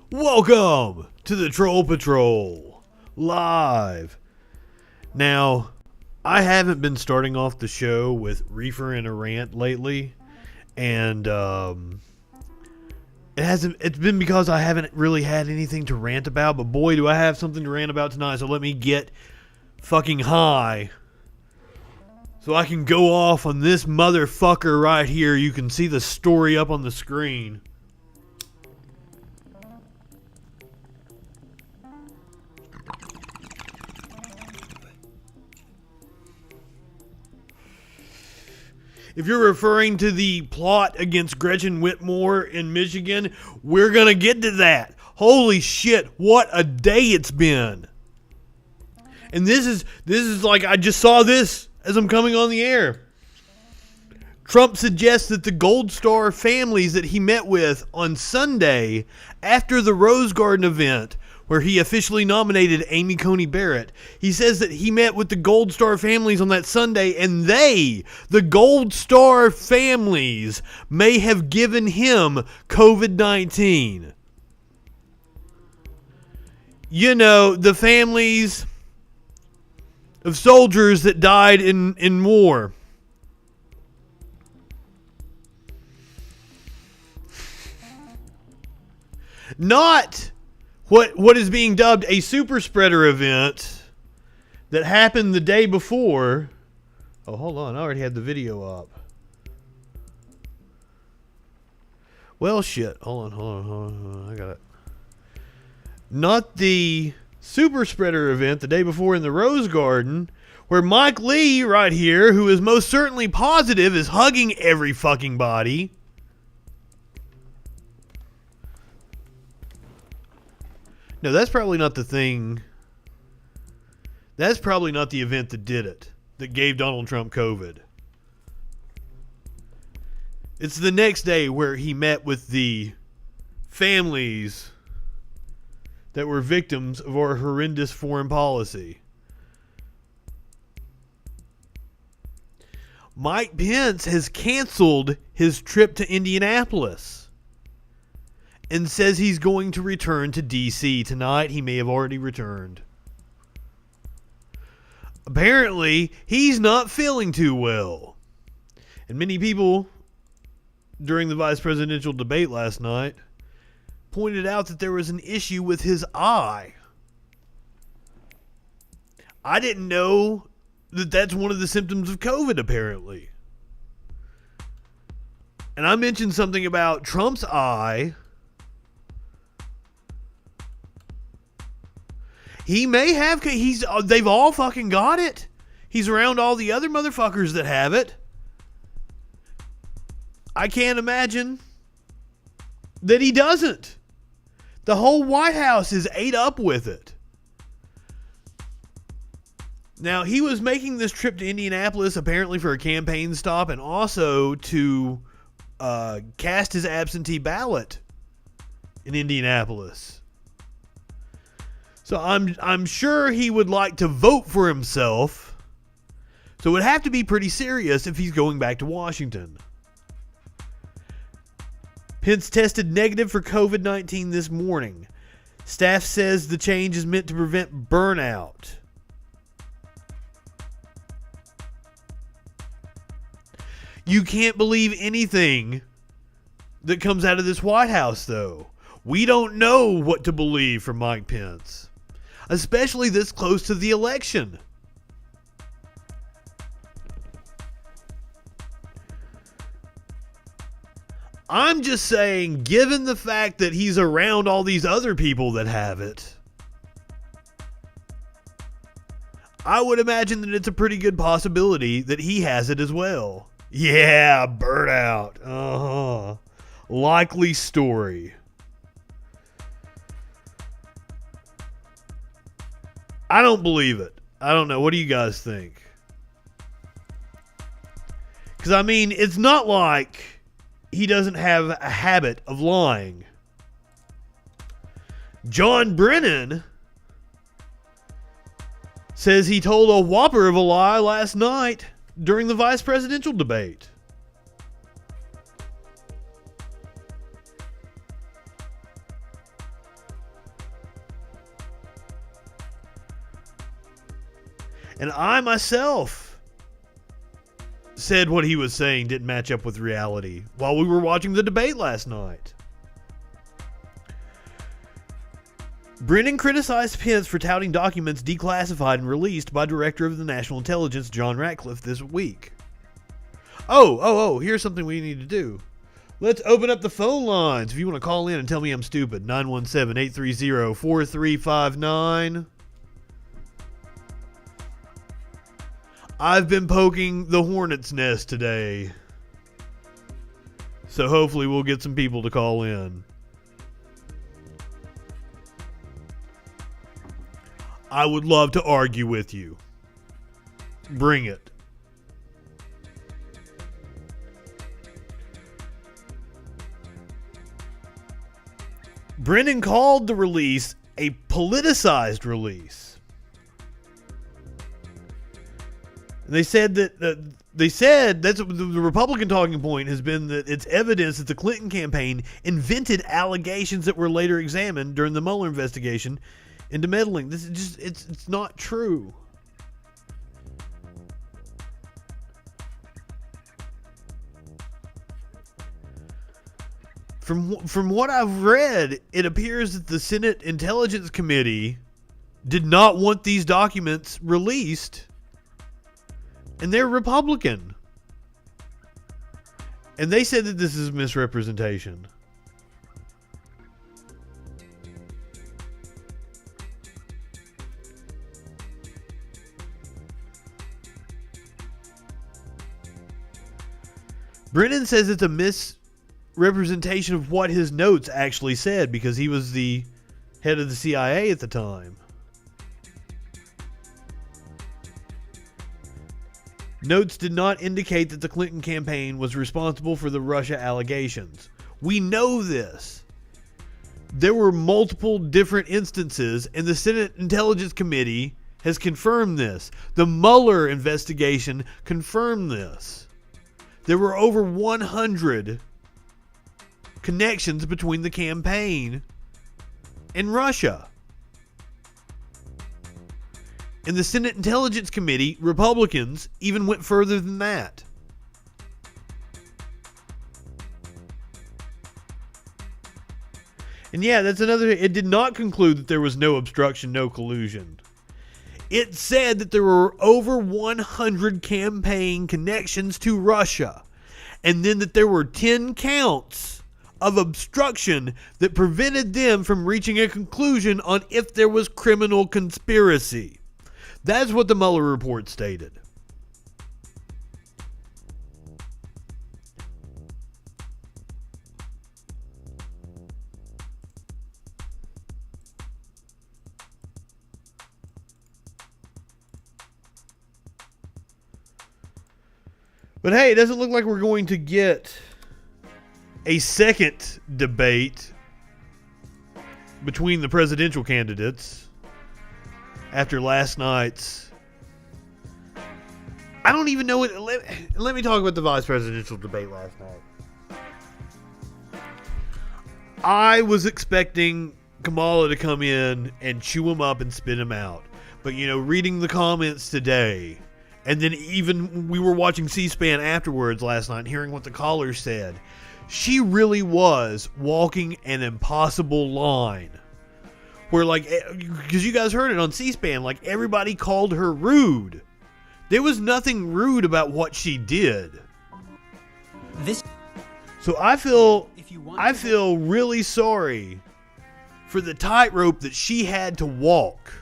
Welcome to the Troll Patrol live. Now, I haven't been starting off the show with reefer and a rant lately, and it's been because I haven't really had anything to rant about, but boy do I have something to rant about tonight, so let me get fucking high so I can go off on this motherfucker right here. You can see the story up on the screen. If you're referring to the plot against Gretchen Whitmer in Michigan, we're going to get to that. Holy shit, what a day it's been. And this is like, I just saw this as I'm coming on the air. Trump suggests that the Gold Star families that he met with on Sunday after the Rose Garden event, where he officially nominated Amy Coney Barrett, he says that he met with the Gold Star families on that Sunday, and the Gold Star families, may have given him COVID-19. You know, the families of soldiers that died in war. Not what is being dubbed a super spreader event that happened the day before. Oh, hold on. I already had the video up. Well, shit. Hold on. I got it. Not the super spreader event the day before in the Rose Garden, where Mike Lee right here, who is most certainly positive, is hugging every fucking body. No, that's probably not the thing. That's probably not the event that did it, that gave Donald Trump COVID. It's the next day where he met with the families that were victims of our horrendous foreign policy. Mike Pence has canceled his trip to Indianapolis and says he's going to return to D.C. tonight. He may have already returned. apparently he's not feeling too well. And many people during the vice presidential debate last night pointed out that there was an issue with his eye. I didn't know that that's one of the symptoms of COVID, apparently. And I mentioned something about Trump's eye. He may have, they've all fucking got it. He's around all the other motherfuckers that have it. I can't imagine that he doesn't. The whole White House is ate up with it. Now, he was making this trip to Indianapolis apparently for a campaign stop and also to cast his absentee ballot in Indianapolis. So I'm sure he would like to vote for himself. So it would have to be pretty serious if he's going back to Washington. Pence tested negative for COVID-19 this morning. Staff says the change is meant to prevent burnout. You can't believe anything that comes out of this White House, though. We don't know what to believe from Mike Pence, especially this close to the election. I'm just saying, given the fact that he's around all these other people that have it, I would imagine that it's a pretty good possibility that he has it as well. Yeah, burnout. Likely story. I don't believe it. I don't know. What do you guys think? Because, I mean, it's not like he doesn't have a habit of lying. John Brennan says he told a whopper of a lie last night during the vice presidential debate. And I myself said what he was saying didn't match up with reality while we were watching the debate last night. Brennan criticized Pence for touting documents declassified and released by Director of the National Intelligence John Ratcliffe this week. Here's something we need to do. Let's open up the phone lines if you want to call in and tell me I'm stupid. 917-830-4359. I've been poking the hornet's nest today, so hopefully we'll get some people to call in. I would love to argue with you. Bring it. Brennan called the release a politicized release. They said that that's the Republican talking point has been that it's evidence that the Clinton campaign invented allegations that were later examined during the Mueller investigation into meddling. This is just it's not true. From what I've read, it appears that the Senate Intelligence Committee did not want these documents released. And they're Republican. And they said that this is misrepresentation. Brennan says it's a misrepresentation of what his notes actually said because he was the head of the CIA at the time. Notes did not indicate that the Clinton campaign was responsible for the Russia allegations. We know this. There were multiple different instances, and the Senate Intelligence Committee has confirmed this. The Mueller investigation confirmed this. There were over 100 connections between the campaign and Russia. In the Senate Intelligence Committee, Republicans even went further than that. And yeah, that's another. It did not conclude that there was no obstruction, no collusion. It said that there were over 100 campaign connections to Russia, and then that there were 10 counts of obstruction that prevented them from reaching a conclusion on if there was criminal conspiracy. That's what the Mueller report stated. But hey, it doesn't look like we're going to get a second debate between the presidential candidates after last night's. I don't even know what. Let me talk about the vice presidential debate last night. I was expecting Kamala to come in and chew him up and spit him out. But, you know, reading the comments today, and then even we were watching C-SPAN afterwards last night, hearing what the callers said, she really was walking an impossible line. Where, like, because you guys heard it on C-SPAN, like, everybody called her rude. There was nothing rude about what she did. So I feel really sorry for the tightrope that she had to walk.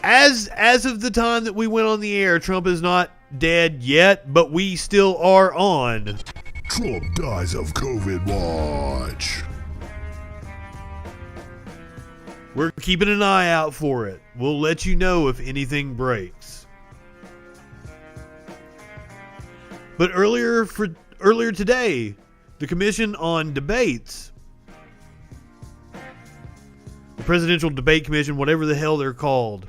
As of the time that we went on the air, Trump is not dead yet, but we still are on Trump dies of COVID watch. We're keeping an eye out for it. We'll let you know if anything breaks. But earlier today, the Commission on Debates, the Presidential Debate Commission, whatever the hell they're called,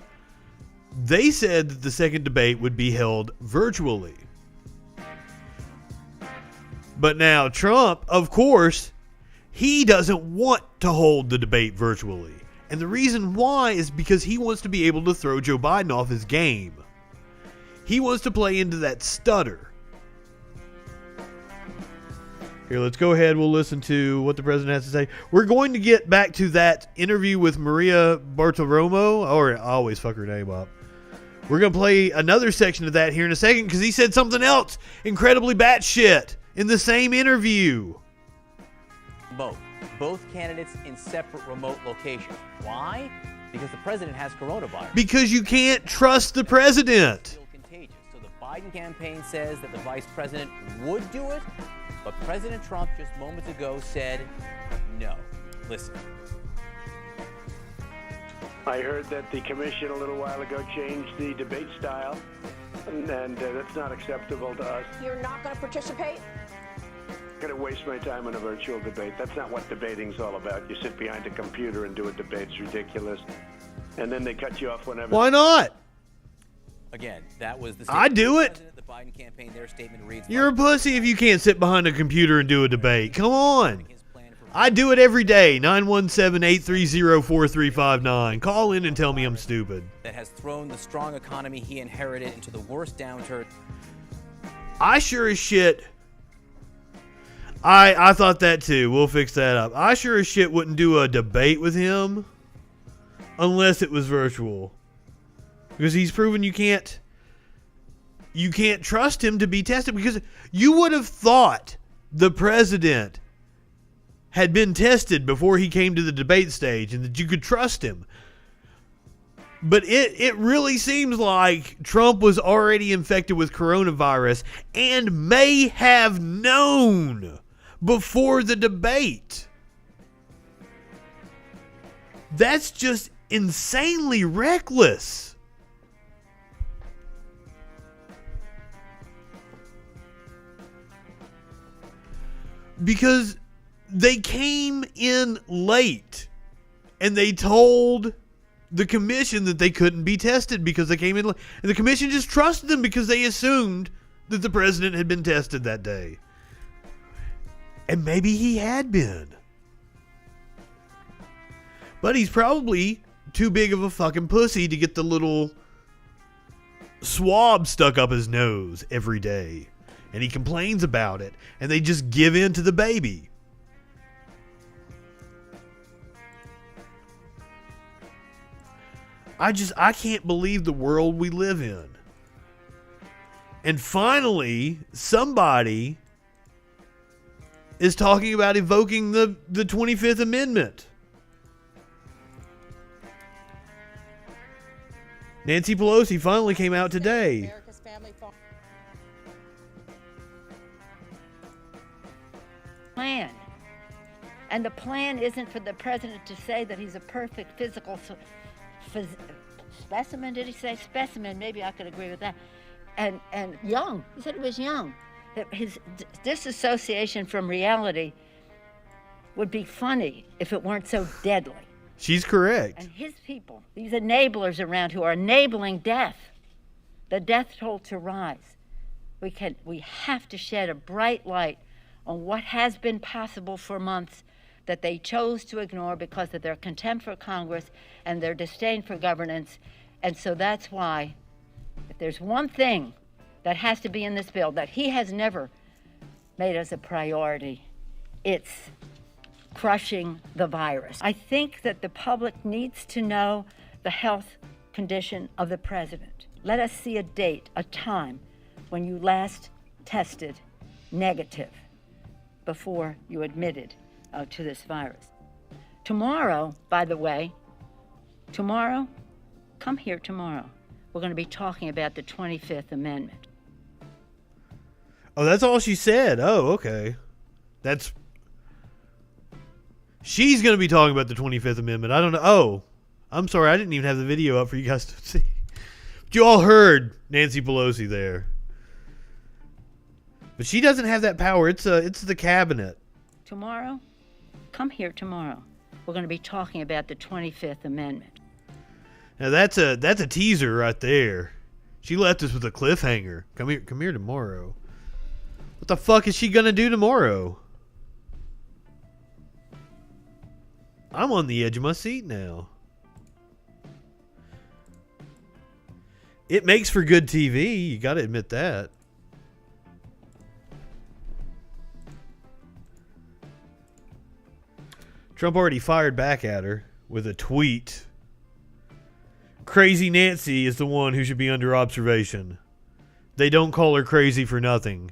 they said that the second debate would be held virtually. But now Trump, of course, he doesn't want to hold the debate virtually. And the reason why is because he wants to be able to throw Joe Biden off his game. He wants to play into that stutter. Here, let's go ahead. We'll listen to what the president has to say. We're going to get back to that interview with Maria Bartiromo. Or I always fuck her name up. We're going to play another section of that here in a second because he said something else incredibly batshit in the same interview. Both candidates in separate remote locations. Why? Because the president has coronavirus. Because you can't trust the president. It's still contagious. So the Biden campaign says that the vice president would do it, but President Trump just moments ago said no. Listen. I heard that the commission a little while ago changed the debate style, and that's not acceptable to us. You're not going to participate? I'm going to waste my time on a virtual debate. That's not what debating's all about. You sit behind a computer and do a debate. It's ridiculous. And then they cut you off whenever. Why not? Again, that was the I do it. The Biden campaign, their statement reads, you're a pussy if you can't sit behind a computer and do a debate. Come on. I do it every day. 917-830-4359. Call in and tell me I'm stupid. That has thrown the strong economy he inherited into the worst downturn. I sure as shit. I thought that too. We'll fix that up. I sure as shit wouldn't do a debate with him unless it was virtual. Because he's proven you can't trust him to be tested, because you would have thought the president had been tested before he came to the debate stage and that you could trust him. But it really seems like Trump was already infected with coronavirus and may have known before the debate. That's just insanely reckless. Because they came in late and they told the commission that they couldn't be tested because they came in late. And the commission just trusted them because they assumed that the president had been tested that day. And maybe he had been. But he's probably too big of a fucking pussy to get the little swab stuck up his nose every day. And he complains about it. And they just give in to the baby. I can't believe the world we live in. And finally, somebody is talking about evoking the 25th Amendment. Nancy Pelosi finally came out today. Plan. And the plan isn't for the president to say that he's a perfect physical specimen. Did he say specimen? Maybe I could agree with that. And young. He said he was young. That his disassociation from reality would be funny if it weren't so deadly. She's correct. And his people, these enablers around who are enabling death, the death toll to rise. We have to shed a bright light on what has been possible for months that they chose to ignore because of their contempt for Congress and their disdain for governance. And so that's why, if there's one thing that has to be in this bill that he has never made as a priority, it's crushing the virus. I think that the public needs to know the health condition of the president. Let us see a date, a time, when you last tested negative before you admitted to this virus. Tomorrow, by the way, come here tomorrow. We're going to be talking about the 25th Amendment. Oh, that's all she said. Oh, okay. She's going to be talking about the 25th Amendment. I don't know. Oh, I'm sorry. I didn't even have the video up for you guys to see. But you all heard Nancy Pelosi there. But she doesn't have that power. It's the cabinet. Tomorrow, come here tomorrow. We're going to be talking about the 25th Amendment. Now that's a teaser right there. She left us with a cliffhanger. Come here tomorrow. What the fuck is she gonna do tomorrow? I'm on the edge of my seat now. It makes for good TV. You gotta admit that. Trump already fired back at her with a tweet. Crazy Nancy is the one who should be under observation. They don't call her crazy for nothing.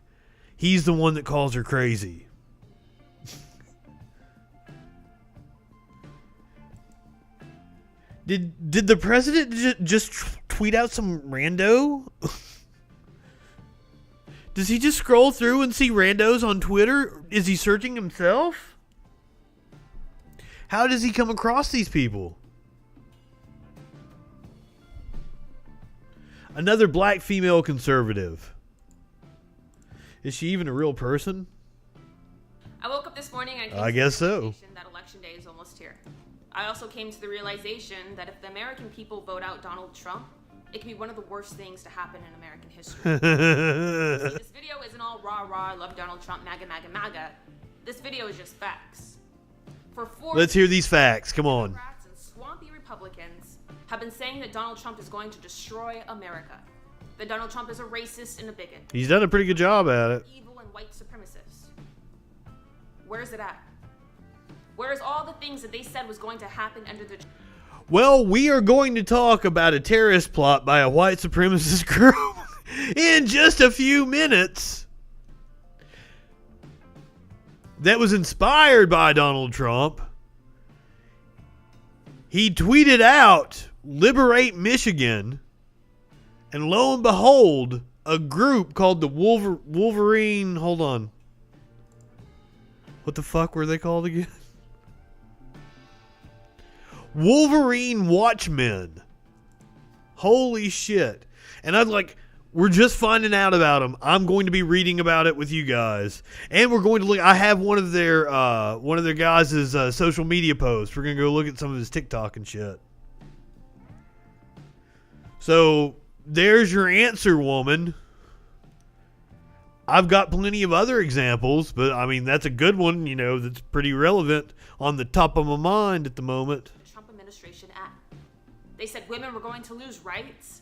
He's the one that calls her crazy. Did the president just tweet out some rando? Does he just scroll through and see randos on Twitter? Is he searching himself? How does he come across these people? Another black female conservative. Is she even a real person? I woke up this morning and I guess so. That election day is almost here. I also came to the realization that if the American people vote out Donald Trump, it can be one of the worst things to happen in American history. See, this video isn't all rah-rah, I love Donald Trump, MAGA, MAGA, MAGA. This video is just facts. Let's hear these facts. Come on. Democrats and swampy Republicans have been saying that Donald Trump is going to destroy America. That Donald Trump is a racist and a bigot. He's done a pretty good job at it. Evil and white supremacist. Where's it at? Where's all the things that they said was going to happen under the... Well, we are going to talk about a terrorist plot by a white supremacist group in just a few minutes. That was inspired by Donald Trump. He tweeted out, "Liberate Michigan." And lo and behold, a group called the Wolverine... Hold on. What the fuck were they called again? Wolverine Watchmen. Holy shit. And I'd like... We're just finding out about them. I'm going to be reading about it with you guys. And we're going to look... I have one of their guys' social media posts. We're going to go look at some of his TikTok and shit. So... There's your answer, woman. I've got plenty of other examples, but I mean, that's a good one, you know, that's pretty relevant on the top of my mind at the moment. Trump They said women were going to lose rights,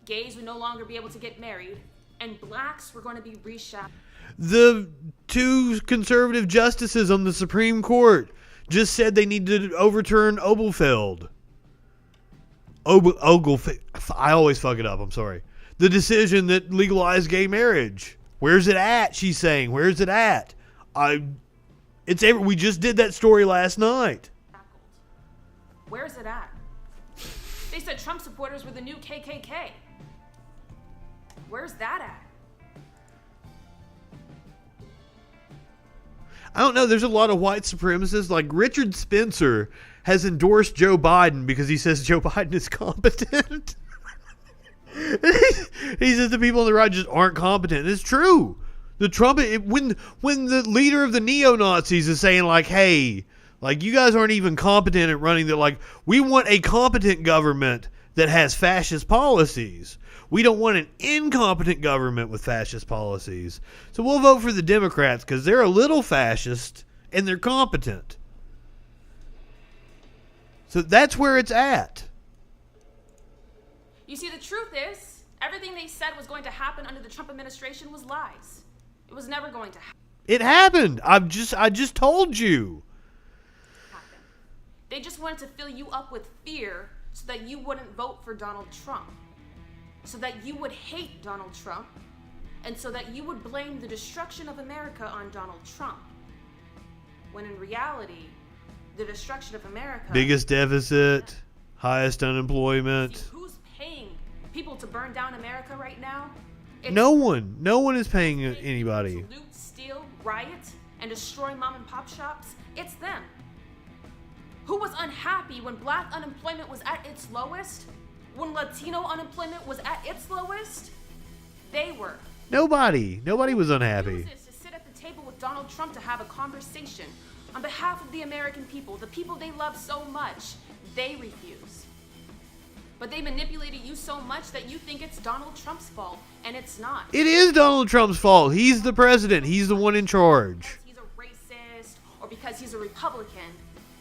gays would no longer be able to get married, and blacks were going to be reshackled. The 2 conservative justices on the Supreme Court just said they need to overturn Oglefeld. I always fuck it up, I'm sorry. The decision that legalized gay marriage. Where's it at, she's saying. Where's it at? We just did that story last night. Where's it at? They said Trump supporters were the new KKK. Where's that at? I don't know. There's a lot of white supremacists. Like Richard Spencer has endorsed Joe Biden because he says Joe Biden is competent. He says the people on the right just aren't competent. It's true. The Trump, when the leader of the neo-Nazis is saying like, hey, like you guys aren't even competent at running the, like, we want a competent government that has fascist policies. We don't want an incompetent government with fascist policies. So we'll vote for the Democrats because they're a little fascist and they're competent. So that's where it's at. You see, the truth is, everything they said was going to happen under the Trump administration was lies. It was never going to happen. It happened. I just told you. They just wanted to fill you up with fear so that you wouldn't vote for Donald Trump. So that you would hate Donald Trump, and so that you would blame the destruction of America on Donald Trump. When in reality, the destruction of America... Biggest deficit, highest unemployment. See, who's paying people to burn down America right now? No one. No one is paying anybody. To loot, steal, riot, and destroy mom and pop shops? It's them. Who was unhappy when black unemployment was at its lowest? When Latino unemployment was at its lowest? They were. Nobody was unhappy. Chooses to sit at the table with Donald Trump to have a conversation on behalf of the American people, the people they love so much. They refuse. But they manipulated you so much that you think it's Donald Trump's fault, and it's not. It is Donald Trump's fault. He's the president. He's the one in charge. Because he's a racist or because he's a Republican,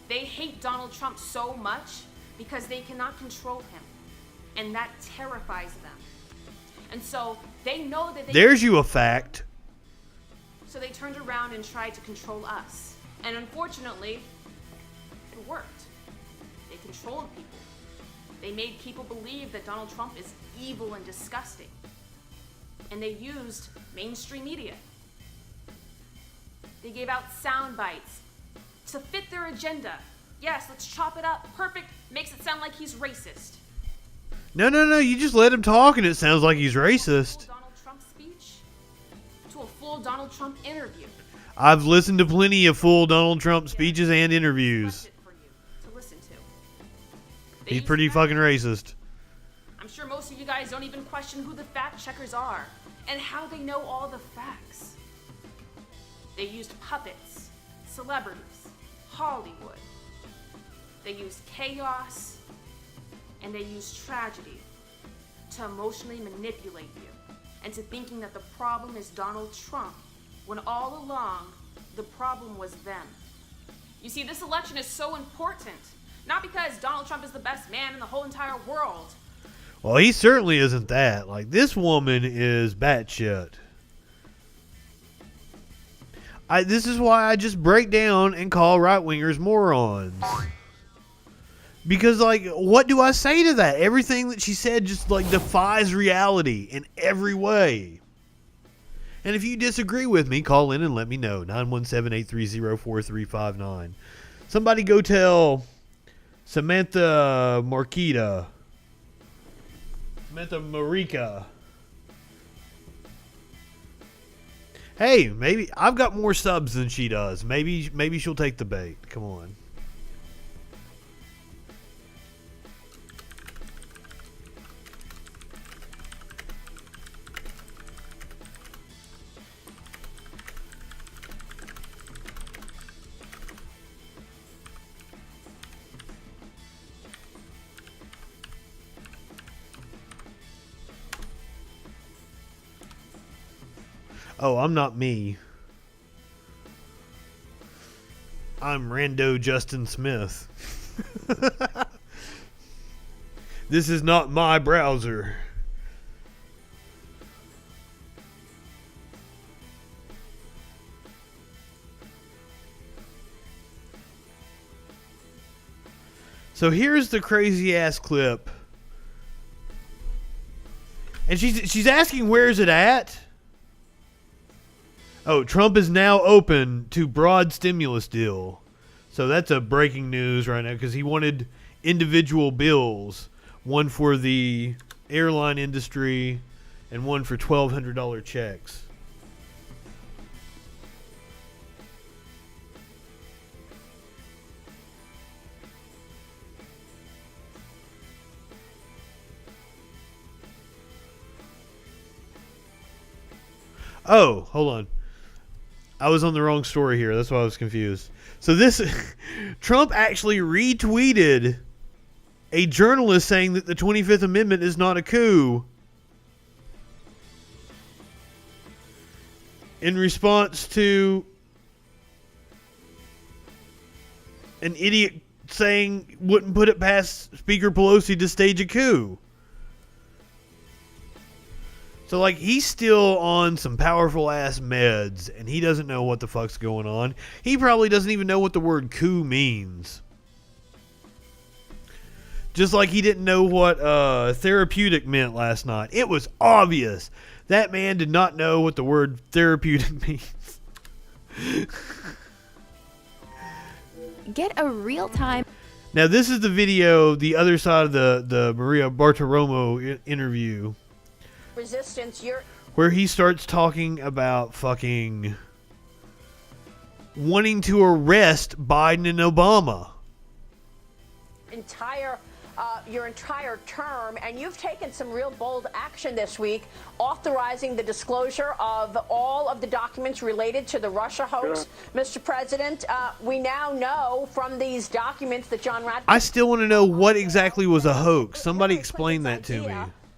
they hate Donald Trump so much because they cannot control him. And that terrifies them. And so they know that they... There's you a fact. So they turned around and tried to control us. And unfortunately, it worked. They controlled people. They made people believe that Donald Trump is evil and disgusting. And they used mainstream media. They gave out sound bites to fit their agenda. Yes, let's chop it up. Perfect. Makes it sound like he's racist. No. You just let him talk and it sounds like he's racist. To a full Donald Trump speech. To a full Donald Trump interview. I've listened to plenty of full Donald Trump speeches and interviews. For you to listen to. He's pretty fucking racist. I'm sure most of you guys don't even question who the fact checkers are and how they know all the facts. They used puppets, celebrities, Hollywood. They used chaos and they used tragedy to emotionally manipulate you into thinking that the problem is Donald Trump when all along the problem was them. You see, this election is so important, not because Donald Trump is the best man in the whole entire world. Well, he certainly isn't that. Like, this woman is batshit. This is why I just break down and call right-wingers morons. Because, like, what do I say to that? Everything that she said just, like, defies reality in every way. And if you disagree with me, call in and let me know. 917-830-4359. Somebody go tell Samantha Marquita. Samantha Marika. Hey, maybe I've got more subs than she does. Maybe she'll take the bait. Come on. Oh, I'm not me. I'm Rando Justin Smith. This is not my browser. So here's the crazy ass clip. And she's asking, where is it at? Oh, Trump is now open to broad stimulus deal. So that's a breaking news right now, because he wanted individual bills, one for the airline industry and one for $1,200 checks. Oh, hold on. I was on the wrong story here. That's why I was confused. So this, Trump actually retweeted a journalist saying that the 25th Amendment is not a coup, in response to an idiot saying wouldn't put it past Speaker Pelosi to stage a coup. So, like, he's still on some powerful-ass meds, and he doesn't know what the fuck's going on. He probably doesn't even know what the word coup means. Just like he didn't know what therapeutic meant last night. It was obvious. That man did not know what the word therapeutic means. Get a real-time... Now, this is the video, the other side of the Maria Bartiromo interview. Resistance, where he starts talking about fucking wanting to arrest Biden and Obama. Your entire term, and you've taken some real bold action this week, authorizing the disclosure of all of the documents related to the Russia hoax. Sure. Mr. President, we now know from these documents that John Ratcliffe... I still want to know what exactly was a hoax. Somebody explain that to me.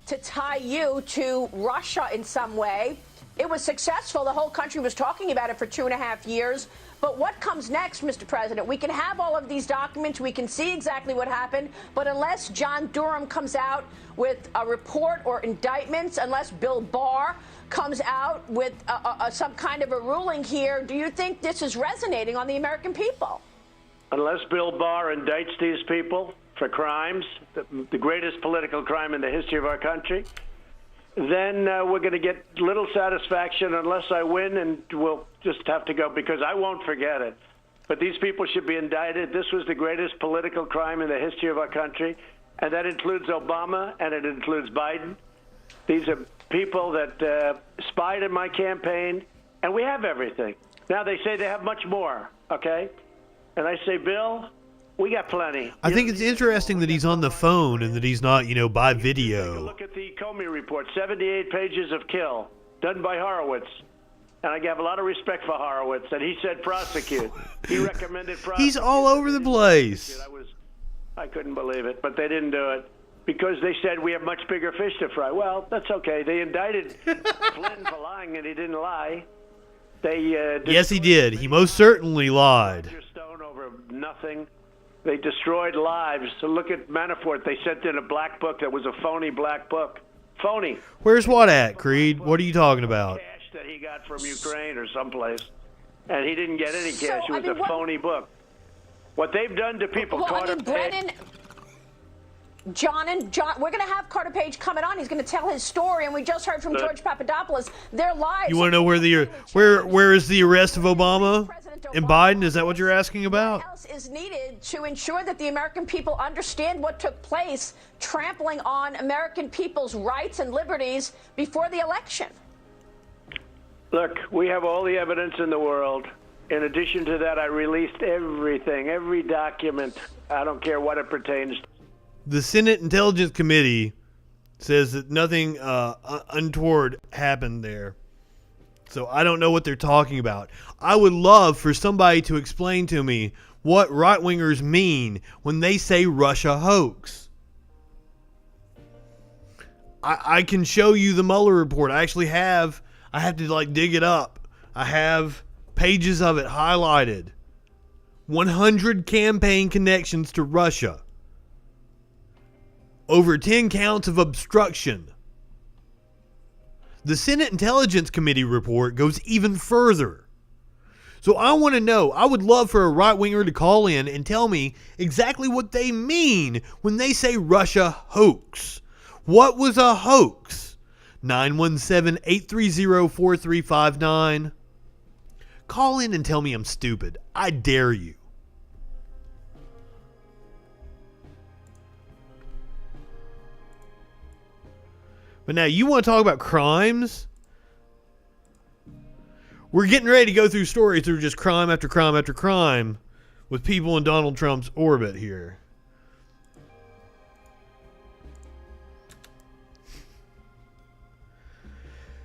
To tie you to Russia in some way. It was successful. The whole country was talking about it for 2.5 years. But what comes next, Mr. President? We can have all of these documents. We can see exactly what happened. But unless John Durham comes out with a report or indictments, unless Bill Barr comes out with some kind of a ruling here, do you think this is resonating on the American people? Unless Bill Barr indicts these people for crimes, the greatest political crime in the history of our country, then we're going to get little satisfaction unless I win, and we'll just have to go, because I won't forget it. But these people should be indicted. This was the greatest political crime in the history of our country, and that includes Obama, and it includes Biden. These are people that spied in my campaign, and we have everything. Now they say they have much more, okay? And I say, Bill, we got plenty. I think it's interesting that he's on the phone and that he's not, by video. Look at the Comey report, 78 pages of kill, done by Horowitz. And I have a lot of respect for Horowitz, and he said prosecute. He recommended prosecute. He's all over the place. I couldn't believe it, but they didn't do it because they said we have much bigger fish to fry. Well, that's okay. They indicted Clinton for lying, and he didn't lie. Yes, he did. He most certainly lied. Stone over nothing. They destroyed lives. So look at Manafort. They sent in a black book that was a phony black book. Phony. Where's what at, Creed? What are you talking about? Cash that he got from Ukraine or someplace. And he didn't get any cash. It was a phony book. What they've done to people, Brennan, John, we're going to have Carter Page coming on. He's going to tell his story, and we just heard from George Papadopoulos. Their lives. You want to know where is the arrest of Obama and Biden? Is that what you're asking about? What else is needed to ensure that the American people understand what took place, trampling on American people's rights and liberties before the election? Look, we have all the evidence in the world. In addition to that, I released everything, every document. I don't care what it pertains to. The Senate Intelligence Committee says that nothing untoward happened there. So I don't know what they're talking about. I would love for somebody to explain to me what right-wingers mean when they say Russia hoax. I can show you the Mueller report. I have to dig it up. I have pages of it highlighted. 100 campaign connections to Russia. over 10 counts of obstruction. The Senate Intelligence Committee report goes even further. So I want to know, I would love for a right-winger to call in and tell me exactly what they mean when they say Russia hoax. What was a hoax? 917-830-4359. Call in and tell me I'm stupid. I dare you. But now you want to talk about crimes? We're getting ready to go through stories through just crime after crime after crime with people in Donald Trump's orbit here.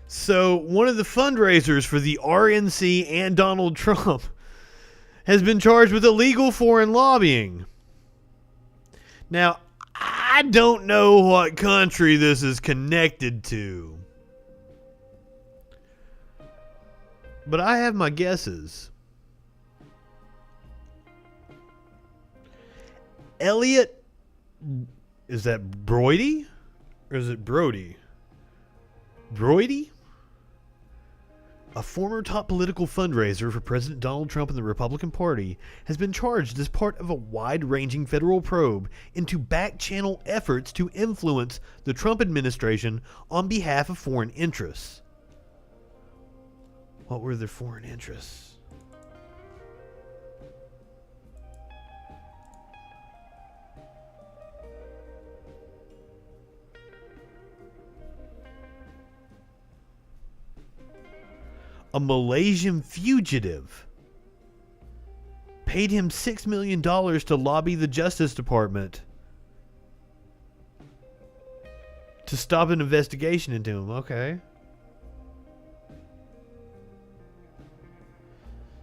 So one of the fundraisers for the RNC and Donald Trump has been charged with illegal foreign lobbying. Now, I don't know what country this is connected to, but I have my guesses. Elliot, is that Brody? Or is it Brody? Brody? A former top political fundraiser for President Donald Trump and the Republican Party has been charged as part of a wide-ranging federal probe into back-channel efforts to influence the Trump administration on behalf of foreign interests. What were their foreign interests? A Malaysian fugitive paid him $6 million to lobby the Justice Department to stop an investigation into him. Okay.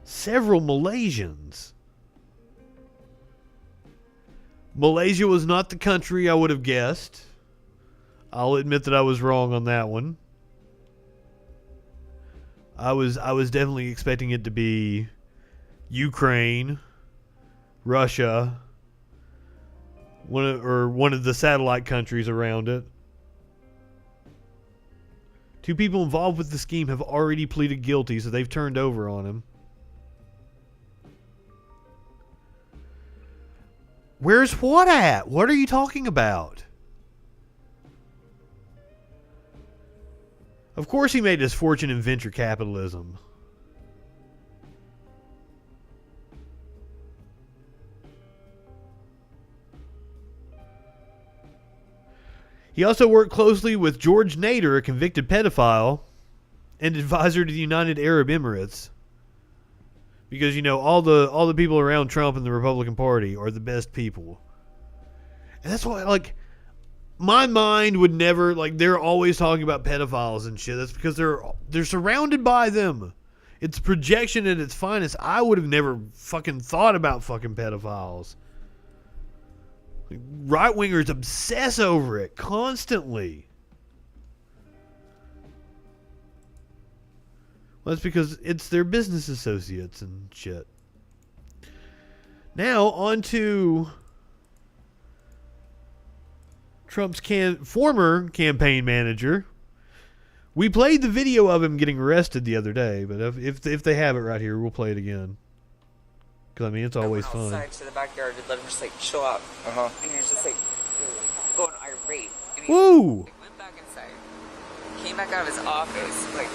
Several Malaysians. Malaysia was not the country I would have guessed. I'll admit that I was wrong on that one. I was definitely expecting it to be Ukraine, Russia, one of the satellite countries around it. 2 people involved with the scheme have already pleaded guilty, so they've turned over on him. Where's what at? What are you talking about? Of course he made his fortune in venture capitalism. He also worked closely with George Nader, a convicted pedophile, and advisor to the United Arab Emirates. Because, you know, all the people around Trump and the Republican Party are the best people. And that's why, like, my mind would never, like, they're always talking about pedophiles and shit. That's because they're surrounded by them. It's projection at its finest. I would have never fucking thought about fucking pedophiles. Like, right-wingers obsess over it constantly. Well, that's because it's their business associates and shit. Now, on to Trump's former campaign manager. We played the video of him getting arrested the other day, but if they have it right here, we'll play it again. Because, I mean, it's always fun. Outside to the backyard to let him just, like, show up. And he was just, like, going irate. And he Woo! went back inside, came back out of his office, like,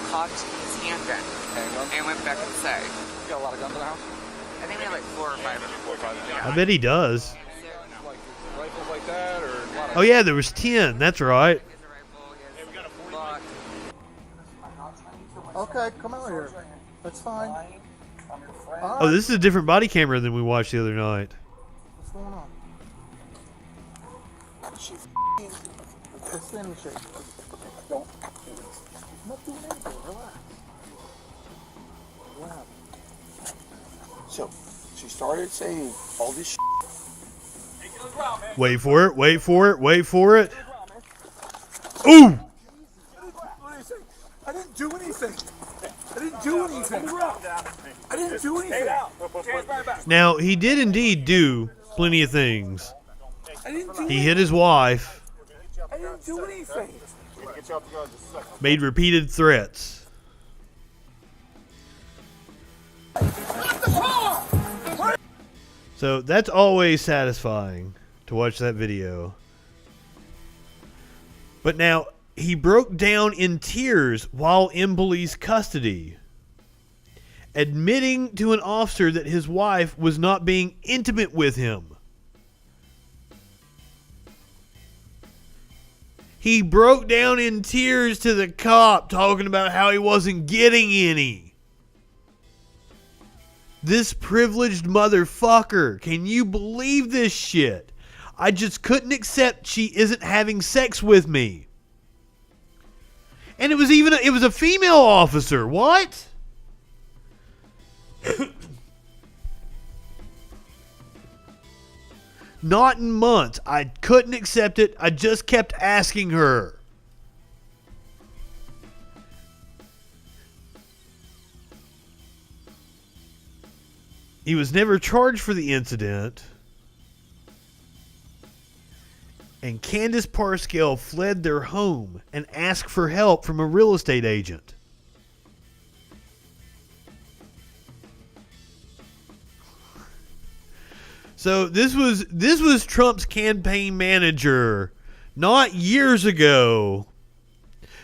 cocked his handgun, and went back inside. You got a lot of guns in the house? I think we had, like, 4 or 5. I bet he does. Like rifles like that, or a lot of... Oh, yeah, there was 10. That's right. Okay, come out here. That's fine. Oh, this is a different body camera than we watched the other night. What's going on? She's let's stand and shake. Don't. I'm not doing anything. Relax. What happened? So, she started saying all this shit. Wait for it, wait for it, wait for it. Ooh! I didn't do anything. I didn't do anything. I didn't do anything. Now, he did indeed do plenty of things. He hit his wife. I didn't do anything. Made repeated threats. So that's always satisfying to watch that video. But now, he broke down in tears while in police custody, admitting to an officer that his wife was not being intimate with him. He broke down in tears to the cop, talking about how he wasn't getting any. This privileged motherfucker. Can you believe this shit? I just couldn't accept she isn't having sex with me. And it was a female officer. What? Not in months. I couldn't accept it. I just kept asking her. He was never charged for the incident. And Candace Parscale fled their home and asked for help from a real estate agent. So this was Trump's campaign manager not years ago,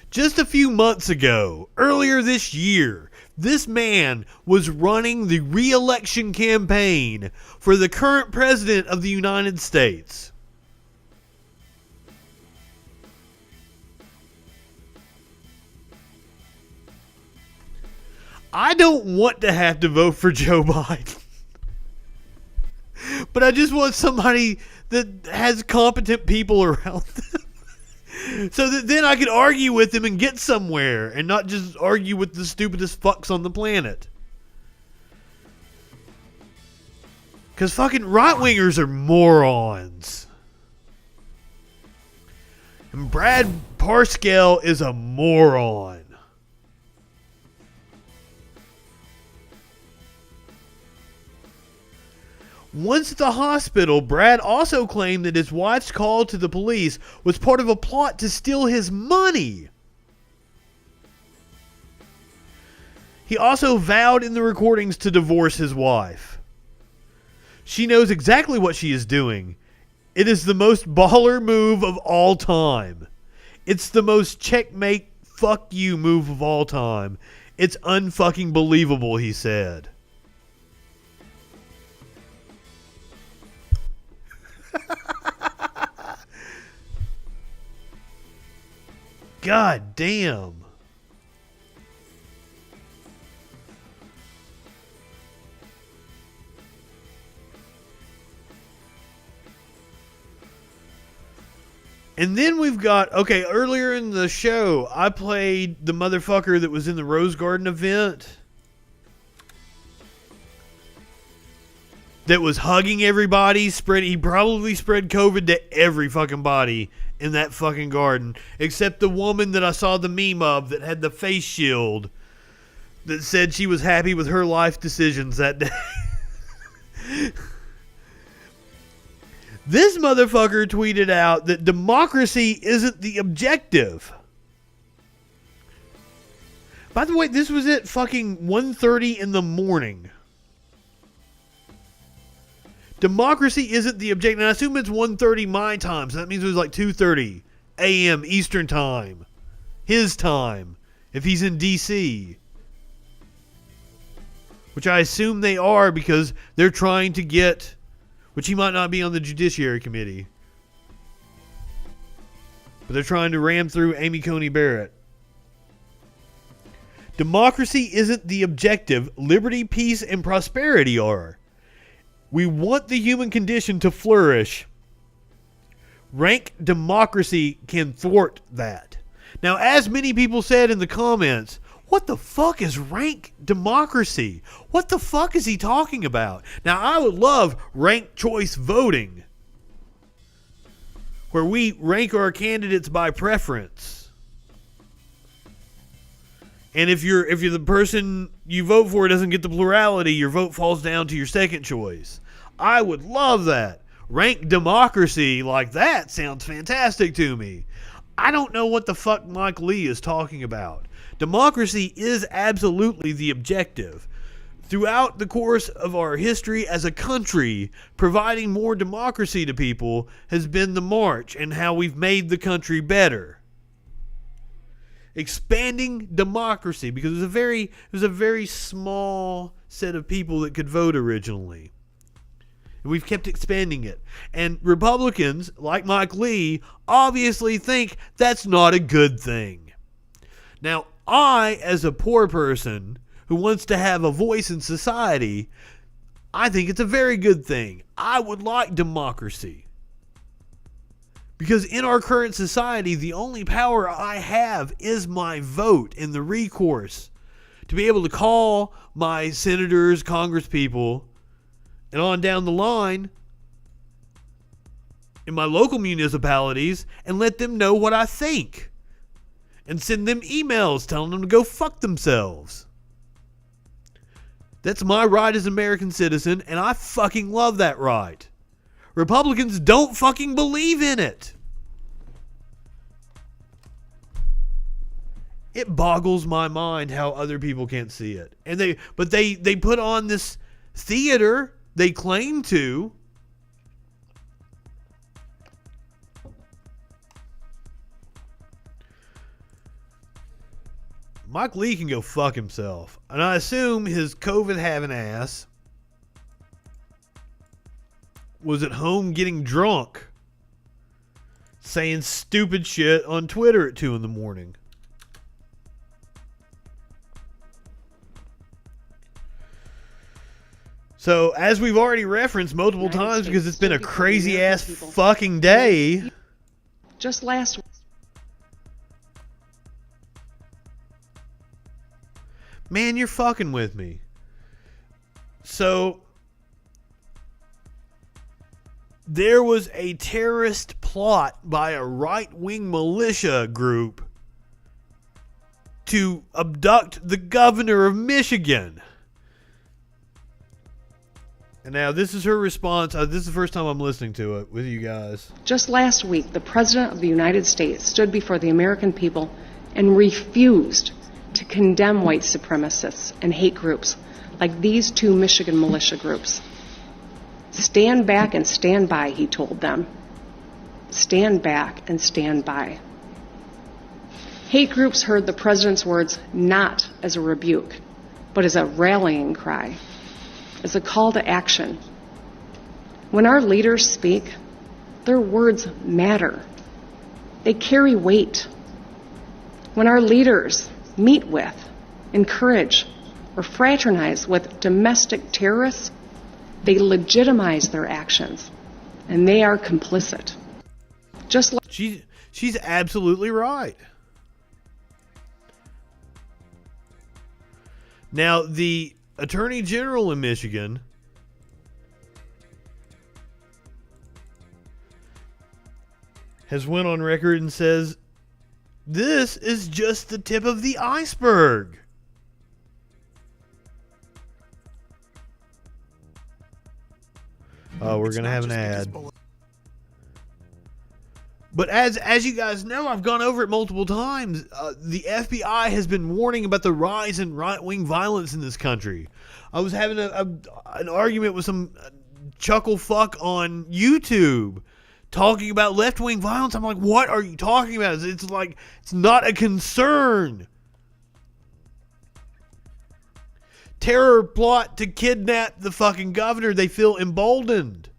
just a few months ago, earlier this year. This man was running the re-election campaign for the current president of the United States. I don't want to have to vote for Joe Biden. But I just want somebody that has competent people around them. So that then I could argue with them and get somewhere and not just argue with the stupidest fucks on the planet. Because fucking right-wingers are morons. And Brad Parscale is a moron. Once at the hospital, Brad also claimed that his wife's call to the police was part of a plot to steal his money. He also vowed in the recordings to divorce his wife. She knows exactly what she is doing. It is the most baller move of all time. It's the most checkmate fuck you move of all time. It's unfucking believable, he said. God damn. And then we've got, okay, earlier in the show, I played the motherfucker that was in the Rose Garden event that was hugging everybody. He probably spread COVID to every fucking body in that fucking garden, except the woman that I saw the meme of that had the face shield that said she was happy with her life decisions that day. This motherfucker tweeted out that democracy isn't the objective. By the way, this was at fucking 1:30 in the morning. Democracy isn't the objective. And I assume it's 1:30 my time, so that means it was like 2:30 a.m. Eastern time. His time, if he's in D.C. Which I assume they are because they're trying to get... Which he might not be on the Judiciary Committee. But they're trying to ram through Amy Coney Barrett. Democracy isn't the objective. Liberty, peace, and prosperity are. We want the human condition to flourish. Rank democracy can thwart that. Now, as many people said in the comments, what the fuck is rank democracy? What the fuck is he talking about? Now, I would love ranked choice voting, where we rank our candidates by preference. And if you're the person you vote for doesn't get the plurality, your vote falls down to your second choice. I would love that. rank democracy like that sounds fantastic to me. I don't know what the fuck Mike Lee is talking about. Democracy is absolutely the objective. Throughout the course of our history as a country, providing more democracy to people has been the march and how we've made the country better. Expanding democracy, because it was a very small set of people that could vote originally. And we've kept expanding it. And Republicans, like Mike Lee, obviously think that's not a good thing. Now, I, as a poor person who wants to have a voice in society, I think it's a very good thing. I would like democracy. Because in our current society, the only power I have is my vote and the recourse to be able to call my senators, congresspeople, and on down the line in my local municipalities and let them know what I think. And send them emails telling them to go fuck themselves. That's my right as an American citizen, and I fucking love that right. Republicans don't fucking believe in it. It boggles my mind how other people can't see it. And they put on this theater, they claim to. Mike Lee can go fuck himself. And I assume his COVID-having ass was at home getting drunk, saying stupid shit on Twitter at 2 in the morning. So, as we've already referenced multiple times, because it's been a crazy-ass fucking day. Just last week. Man, you're fucking with me. So, there was a terrorist plot by a right-wing militia group to abduct the governor of Michigan. And now this is her response. This is the first time I'm listening to it with you guys. Just last week, the President of the United States stood before the American people and refused to condemn white supremacists and hate groups like these 2 Michigan militia groups. Stand back and stand by, he told them. Stand back and stand by. Hate groups heard the president's words not as a rebuke, but as a rallying cry, as a call to action. When our leaders speak, their words matter. They carry weight. When our leaders meet with, encourage, or fraternize with domestic terrorists, they legitimize their actions, and they are complicit. Just like she's absolutely right. Now, the Attorney General in Michigan has went on record and says this is just the tip of the iceberg. Oh, we're going to have an ad. But as you guys know, I've gone over it multiple times. The FBI has been warning about the rise in right-wing violence in this country. I was having an argument with some chuckle fuck on YouTube talking about left-wing violence. I'm like, what are you talking about? It's like, it's not a concern. Terror plot to kidnap the fucking governor. They feel emboldened.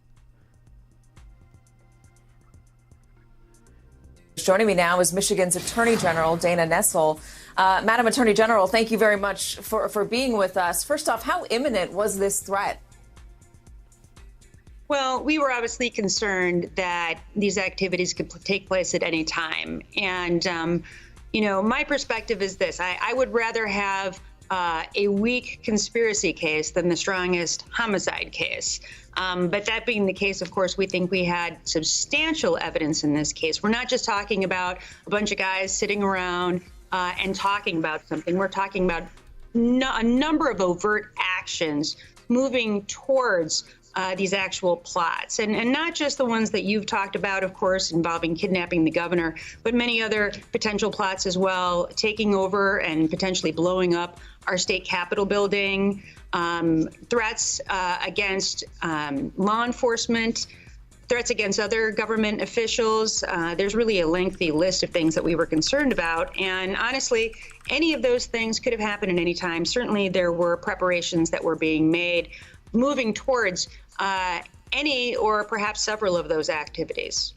Joining me now is Michigan's Attorney General, Dana Nessel. Madam Attorney General, thank you very much for being with us. First off, how imminent was this threat? Well, we were obviously concerned that these activities could take place at any time. And, my perspective is this. I would rather have a weak conspiracy case than the strongest homicide case. But that being the case, of course, we think we had substantial evidence in this case. We're not just talking about a bunch of guys sitting around and talking about something. We're talking about a number of overt actions moving towards these actual plots, and not just the ones that you've talked about, of course, involving kidnapping the governor, but many other potential plots as well, taking over and potentially blowing up our state capitol building, threats against law enforcement, threats against other government officials. There's really a lengthy list of things that we were concerned about. And honestly, any of those things could have happened at any time. Certainly, there were preparations that were being made moving towards any or perhaps several of those activities.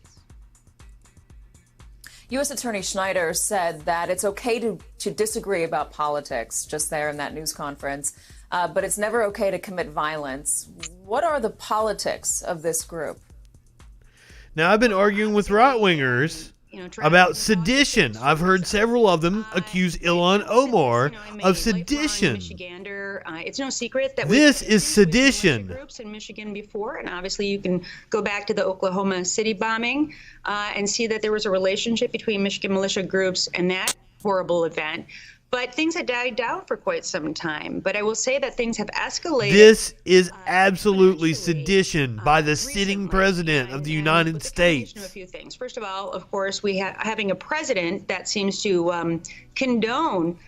U.S. Attorney Schneider said that it's okay to disagree about politics just there in that news conference, but it's never okay to commit violence. What are the politics of this group? Now, I've been arguing with right-wingers about sedition. I've heard several of them accuse Ilhan Omar of sedition. It's no secret that this is sedition. Groups in Michigan before, and obviously you can go back to the Oklahoma City bombing and see that there was a relationship between Michigan militia groups and that horrible event. But things had died down for quite some time. But I will say that things have escalated. This is absolutely sedition by the sitting president of the United States. A few things. First of all, of course, we having a president that seems to condone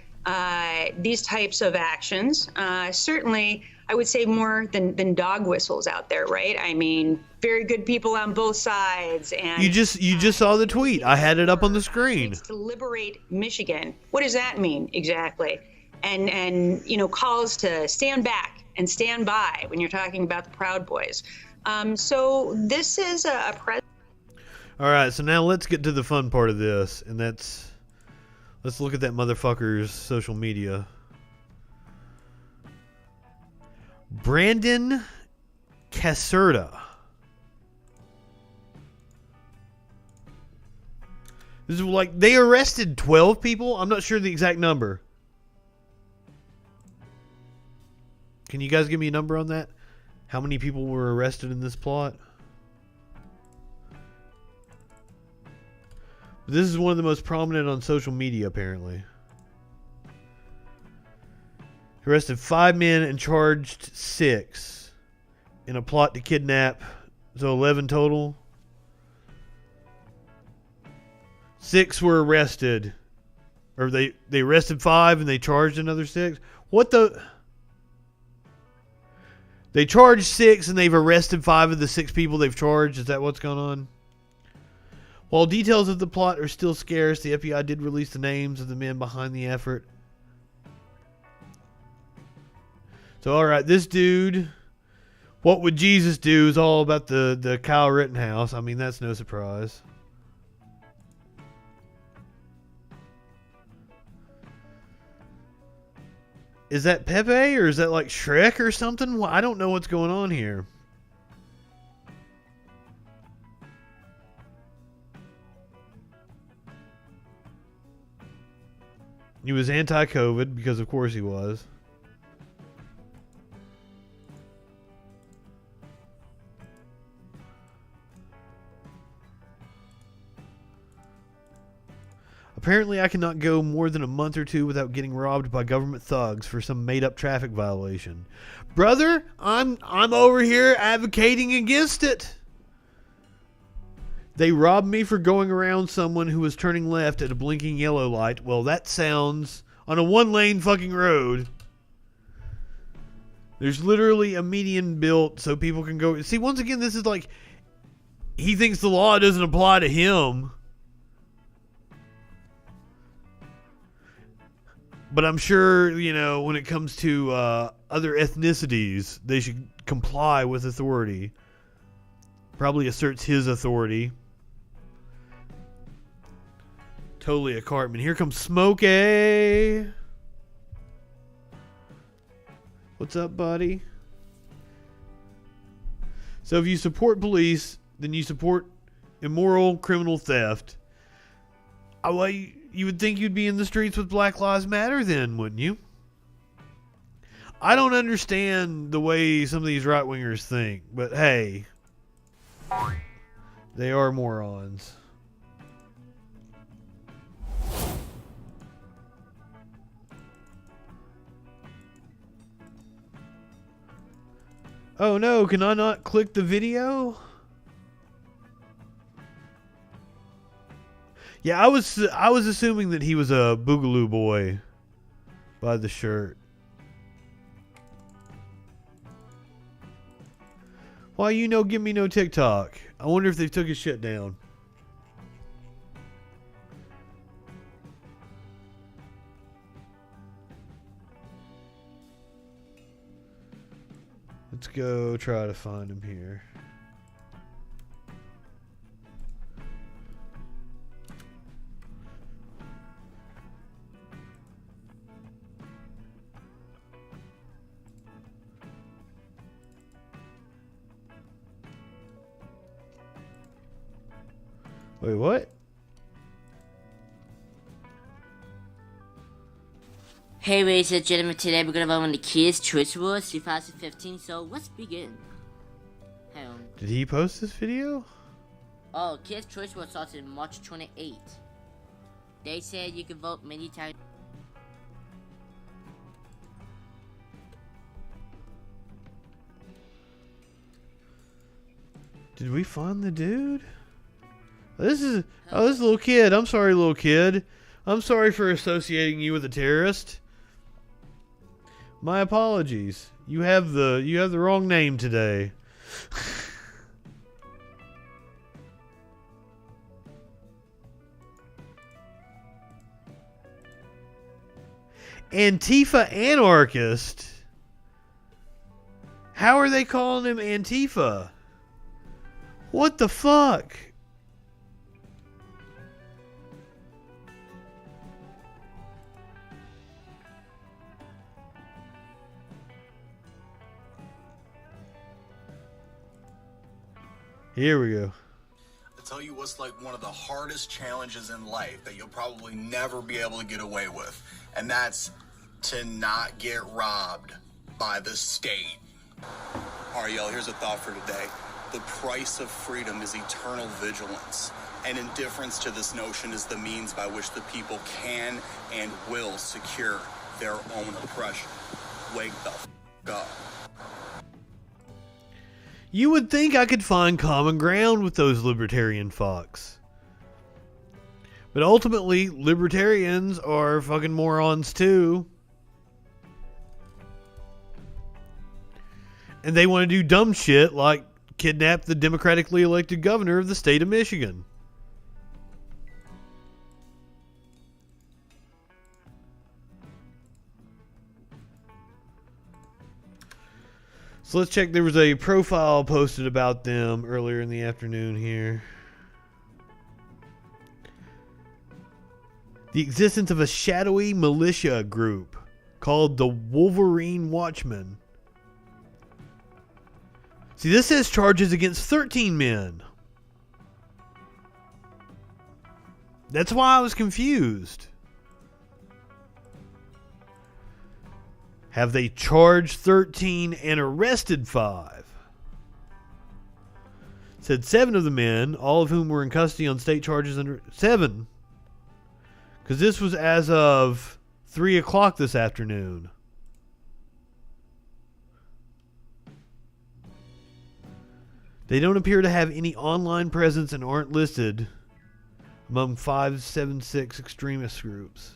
these types of actions. Certainly, I would say more than dog whistles out there, right? I mean, very good people on both sides. And you just saw the tweet. I had it up on the screen. To liberate Michigan. What does that mean exactly? And calls to stand back and stand by when you're talking about the Proud Boys. So this is a president. All right, so now let's get to the fun part of this, and let's look at that motherfucker's social media. Brandon Caserta. This is like they arrested 12 people. I'm not sure the exact number. Can you guys give me a number on that? How many people were arrested in this plot? This is one of the most prominent on social media, apparently. He arrested 5 men and charged 6 in a plot to kidnap. So 11 total. 6 were arrested. Or they arrested 5 and they charged another 6. What the? They charged 6 and they've arrested 5 of the 6 people they've charged. Is that what's going on? While details of the plot are still scarce, the FBI did release the names of the men behind the effort. So, all right, this dude, What Would Jesus Do is all about the Kyle Rittenhouse. I mean, that's no surprise. Is that Pepe or is that like Shrek or something? Well, I don't know what's going on here. He was anti-COVID because of course he was. Apparently, I cannot go more than a month or 2 without getting robbed by government thugs for some made-up traffic violation. Brother, I'm over here advocating against it. They robbed me for going around someone who was turning left at a blinking yellow light. Well, that sounds on a 1-lane fucking road. There's literally a median built so people can go. See, once again, this is like he thinks the law doesn't apply to him. But I'm sure, when it comes to other ethnicities, they should comply with authority. Probably asserts his authority. Totally a Cartman. Here comes Smokey. What's up, buddy? So if you support police, then you support immoral criminal theft. You would think you'd be in the streets with Black Lives Matter then, wouldn't you? I don't understand the way some of these right-wingers think, but hey, they are morons. Oh no, can I not click the video? Yeah, I was assuming that he was a Boogaloo boy by the shirt. Why you no give me no TikTok? I wonder if they took his shit down. Let's go try to find him here. Wait, what? Hey ladies and gentlemen, today we're gonna vote on the Kids Choice Awards 2015, so let's begin. Hang on. Did he post this video? Oh, Kids Choice Awards started March 28th. They said you can vote many times. Did we find the dude? This is a little kid. I'm sorry, little kid. I'm sorry for associating you with a terrorist. My apologies. You have the wrong name today. Antifa anarchist. How are they calling him Antifa? What the fuck? Here we go. I'll tell you what's like one of the hardest challenges in life that you'll probably never be able to get away with, and that's to not get robbed by the state. All right, y'all, here's a thought for today. The price of freedom is eternal vigilance, and indifference to this notion is the means by which the people can and will secure their own oppression. Wake the f*** up. You would think I could find common ground with those libertarian fucks. But ultimately, libertarians are fucking morons too. And they want to do dumb shit like kidnap the democratically elected governor of the state of Michigan. So let's check. There was a profile posted about them earlier in the afternoon here. The existence of a shadowy militia group called the Wolverine Watchmen. See, this says charges against 13 men. That's why I was confused. Have they charged 13 and arrested 5? It said 7 of the men, all of whom were in custody on state charges under 7. Because this was as of 3 o'clock this afternoon. They don't appear to have any online presence and aren't listed among 576 extremist groups.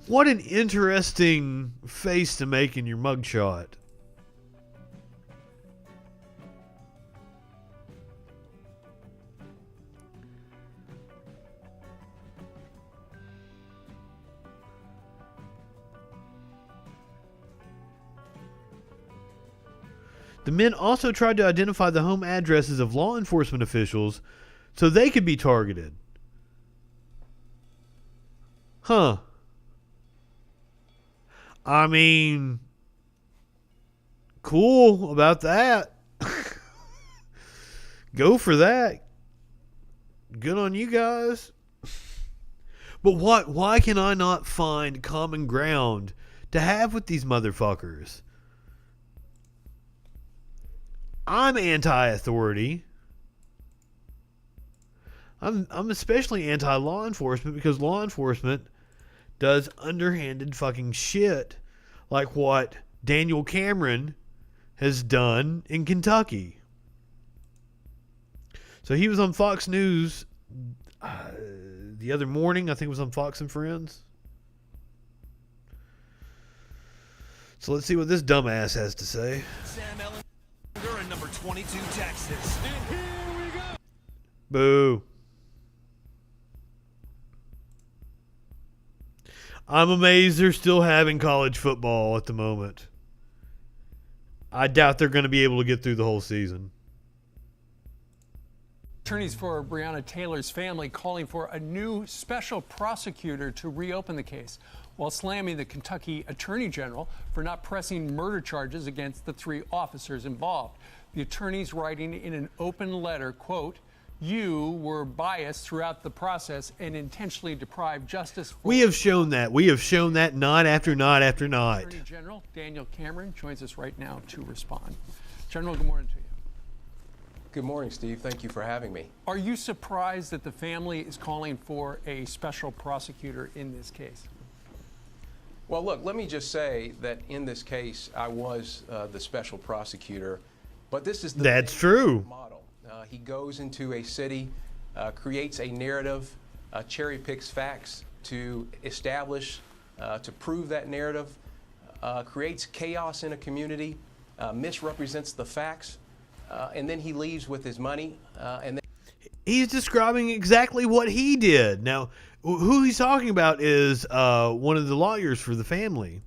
What an interesting face to make in your mugshot. The men also tried to identify the home addresses of law enforcement officials so they could be targeted. Huh. I mean, cool about that. Go for that. Good on you guys. But why can I not find common ground to have with these motherfuckers? I'm anti-authority. I'm especially anti-law enforcement because law enforcement does underhanded fucking shit like what Daniel Cameron has done in Kentucky. So he was on Fox News the other morning. I think it was on Fox and Friends. So let's see what this dumbass has to say. Sam Ellinger in number 22 Texas. And here we go. Boo. I'm amazed they're still having college football at the moment. I doubt they're going to be able to get through the whole season. Attorneys for Breonna Taylor's family calling for a new special prosecutor to reopen the case, while slamming the Kentucky Attorney General for not pressing murder charges against the 3 officers involved. The attorneys writing in an open letter, quote, "You were biased throughout the process and intentionally deprived justice." We have shown that. We have shown that night after night after night. Attorney General Daniel Cameron joins us right now to respond. General, good morning to you. Good morning, Steve. Thank you for having me. Are you surprised that the family is calling for a special prosecutor in this case? Well, look, let me just say that in this case, I was the special prosecutor, but this is the That's true. model. He goes into a city, creates a narrative, cherry picks facts to establish, to prove that narrative, creates chaos in a community, misrepresents the facts, and then he leaves with his money. And then He's describing exactly what he did. Now, who he's talking about is one of the lawyers for the family.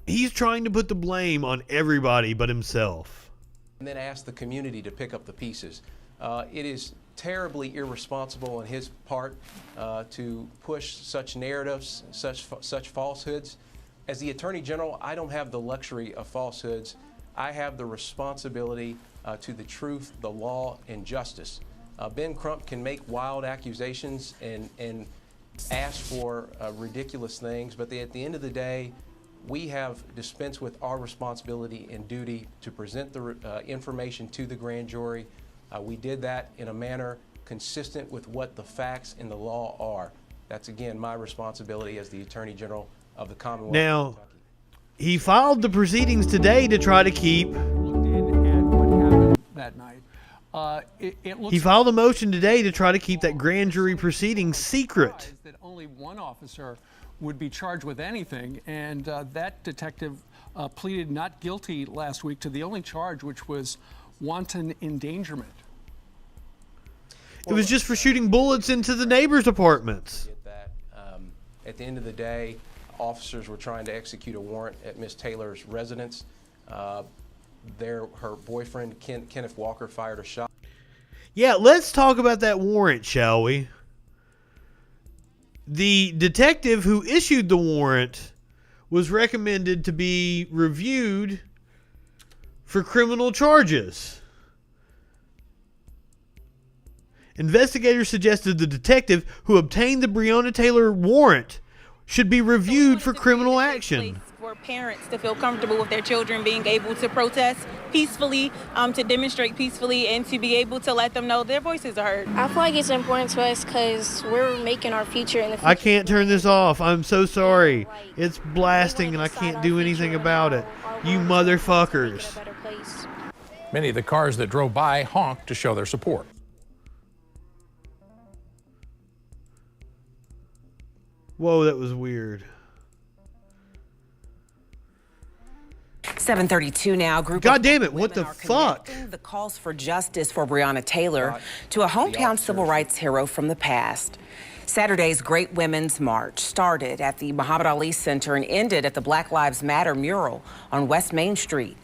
He's trying to put the blame on everybody but himself. And then ask the community to pick up the pieces. It is terribly irresponsible on his part to push such narratives, such falsehoods. As the Attorney General, I don't have the luxury of falsehoods. I have the responsibility to the truth, the law, and justice. Ben Crump can make wild accusations and ask for ridiculous things, but at the end of the day, we have dispensed with our responsibility and duty to present the information to the grand jury. We did that in a manner consistent with what the facts and the law are. That's, again, my responsibility as the Attorney General of the Commonwealth. Now, he filed the proceedings today to try to keep... that night. He filed a motion today to try to keep that grand jury proceeding secret. That only one officer would be charged with anything, and that detective pleaded not guilty last week to the only charge, which was wanton endangerment. It was just for shooting bullets into the neighbors' apartments. At the end of the day, officers were trying to execute a warrant at Miss Taylor's residence. Her boyfriend, Kenneth Walker, fired a shot. Yeah, let's talk about that warrant, shall we? The detective who issued the warrant was recommended to be reviewed for criminal charges. Investigators suggested the detective who obtained the Breonna Taylor warrant should be reviewed for criminal action. For parents to feel comfortable with their children being able to protest peacefully, to demonstrate peacefully, and to be able to let them know their voices are heard. I feel like it's important to us because we're making our future in the future. I can't turn this off. I'm so sorry. It's blasting and I can't do anything about it. You motherfuckers. Many of the cars that drove by honked to show their support. Whoa, that was weird. 7:32 now. God damn it, what the fuck? The calls for justice for Breonna Taylor to a hometown civil rights hero from the past. Saturday's Great Women's March started at the Muhammad Ali Center and ended at the Black Lives Matter mural on West Main Street.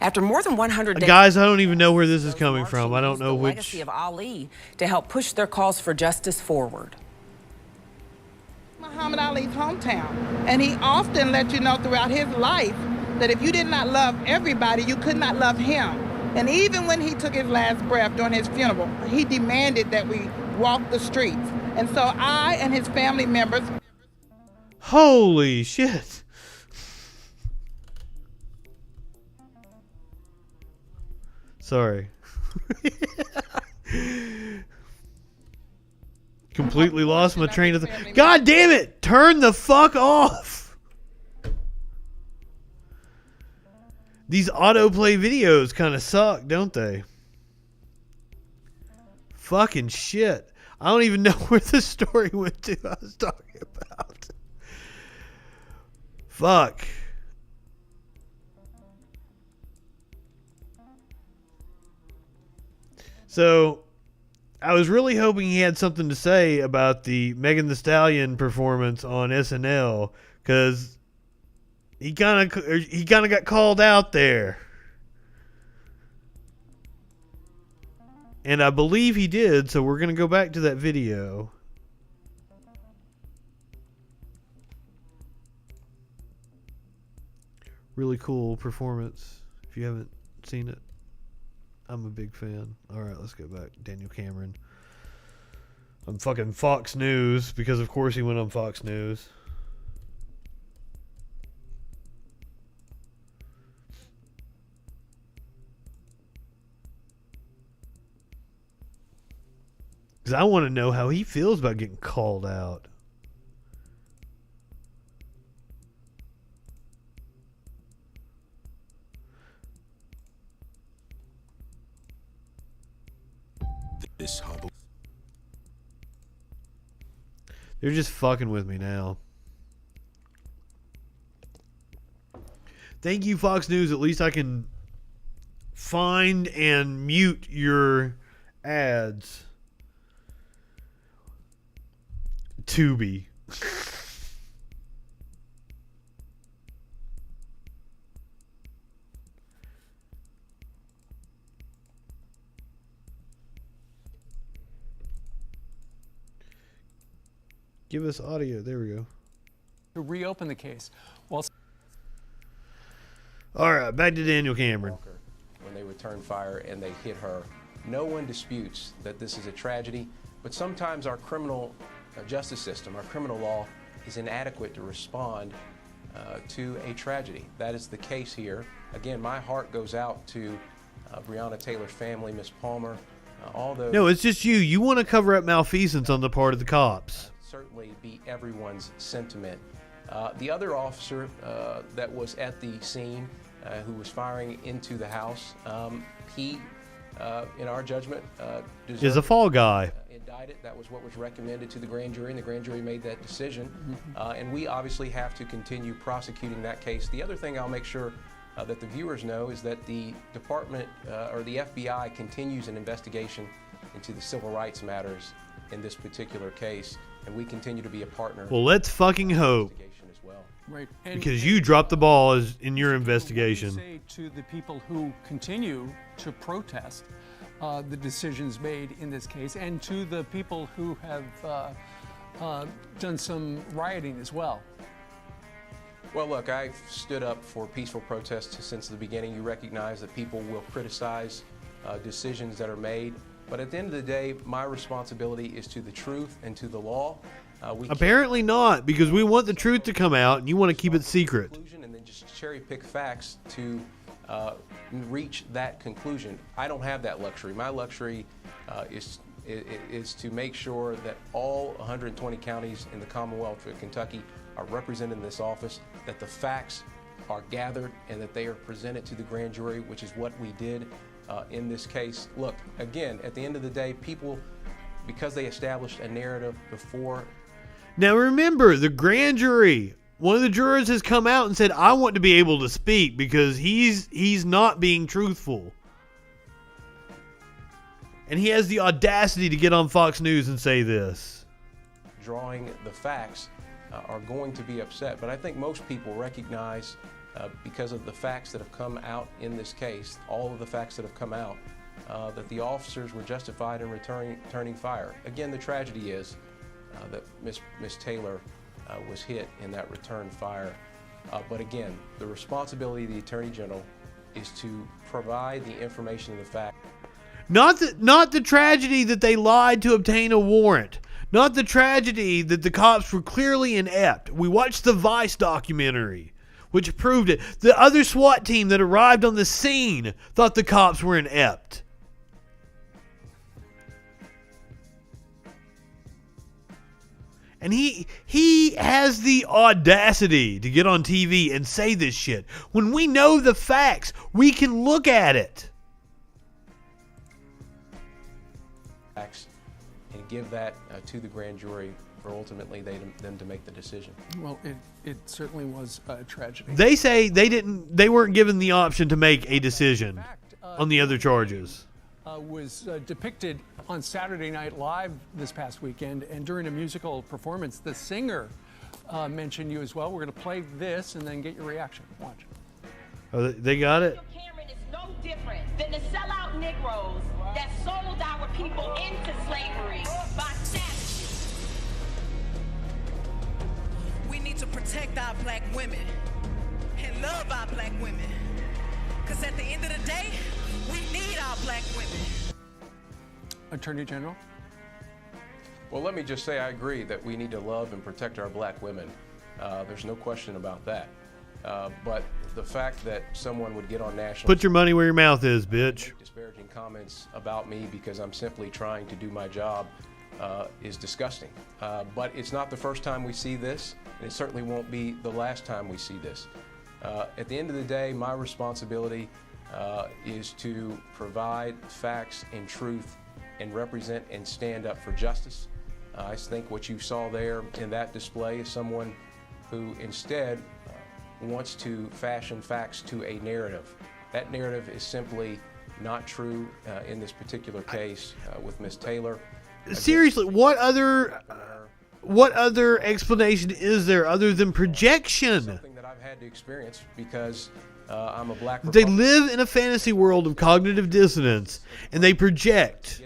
After more than 100 days, guys, I don't even know where this is coming from. I don't know which. The legacy of Ali to help push their calls for justice forward. Muhammad Ali's hometown, and he often let you know throughout his life that if you did not love everybody, you could not love him. And even when he took his last breath during his funeral, he demanded that we walk the streets. And so I and his family members... Holy shit. Sorry. Completely lost my train of thought. God damn it! Turn the fuck off! These autoplay videos kind of suck, don't they? Fucking shit. I don't even know where the story went to I was talking about. Fuck. So, I was really hoping he had something to say about the Megan Thee Stallion performance on SNL, because he kind of got called out there. And I believe he did, so we're going to go back to that video. Really cool performance. If you haven't seen it, I'm a big fan. Alright, let's go back. Daniel Cameron. On fucking Fox News, because of course he went on Fox News. Because I want to know how he feels about getting called out. They're just fucking with me now. Thank you, Fox News. At least I can find and mute your ads. Tubi. Give us audio. There we go. To reopen the case. Well, all right, back to Daniel Cameron. When they returned fire and they hit her, no one disputes that this is a tragedy, but sometimes our criminal justice system, our criminal law, is inadequate to respond to a tragedy. That is the case here. Again, my heart goes out to Breonna Taylor's family, Miss Palmer, all those. No, it's just you. You want to cover up malfeasance on the part of the cops. Certainly be everyone's sentiment. The other officer that was at the scene, who was firing into the house, he, in our judgment, Is a fall guy. Indicted. That was what was recommended to the grand jury, and the grand jury made that decision. And we obviously have to continue prosecuting that case. The other thing I'll make sure that the viewers know is that the department or the FBI continues an investigation into the civil rights matters in this particular case, and we continue to be a partner. Well, let's fucking hope. As well. Right. Because you dropped the ball in your investigation. What do you say to the people who continue to protest the decisions made in this case, and to the people who have done some rioting as well? Well, look, I've stood up for peaceful protests since the beginning. You recognize that people will criticize decisions that are made. But at the end of the day, my responsibility is to the truth and to the law. Apparently not, because we want the truth to come out, and you want to keep it secret. And then just cherry pick facts to reach that conclusion. I don't have that luxury. My luxury is to make sure that all 120 counties in the Commonwealth of Kentucky are represented in this office, that the facts are gathered, and that they are presented to the grand jury, which is what we did in this case. Look, again, at the end of the day, people, because they established a narrative before. Now remember, the grand jury, one of the jurors has come out and said, I want to be able to speak because he's not being truthful. And he has the audacity to get on Fox News and say this. Drawing the facts are going to be upset, but I think most people recognize because of the facts that have come out in this case, all of the facts that have come out, that the officers were justified in returning fire. Again, the tragedy is that Miss Taylor was hit in that return fire. But again, the responsibility of the Attorney General is to provide the information and the fact. Not the tragedy that they lied to obtain a warrant. Not the tragedy that the cops were clearly inept. We watched the Vice documentary. which proved it. The other SWAT team that arrived on the scene thought the cops were inept. And he has the audacity to get on TV and say this shit. When we know the facts, we can look at it. And give that to the grand jury for ultimately them to make the decision. Well, it certainly was a tragedy. They say they weren't given the option to make a decision on the other charges. Was depicted on Saturday Night Live this past weekend, and during a musical performance, the singer mentioned you as well. We're going to play this and then get your reaction. Watch. Oh, they got it? Cameron is no different than the sellout Negroes that sold our people into slavery by savages. We need to protect our black women and love our black women. Because at the end of the day, we need our black women. Attorney General? Well, let me just say I agree that we need to love and protect our black women. There's no question about that. But the fact that someone would get on national... Put your money where your mouth is, bitch. ...disparaging comments about me because I'm simply trying to do my job is disgusting. But it's not the first time we see this, and it certainly won't be the last time we see this. At the end of the day, my responsibility is to provide facts and truth and represent and stand up for justice. I think what you saw there in that display is someone who instead wants to fashion facts to a narrative. That narrative is simply not true in this particular case with Ms. Taylor. Seriously, what other explanation is there other than projection? Something that I've had to experience because I'm a black They Republican. live in a fantasy world of cognitive dissonance, and they project,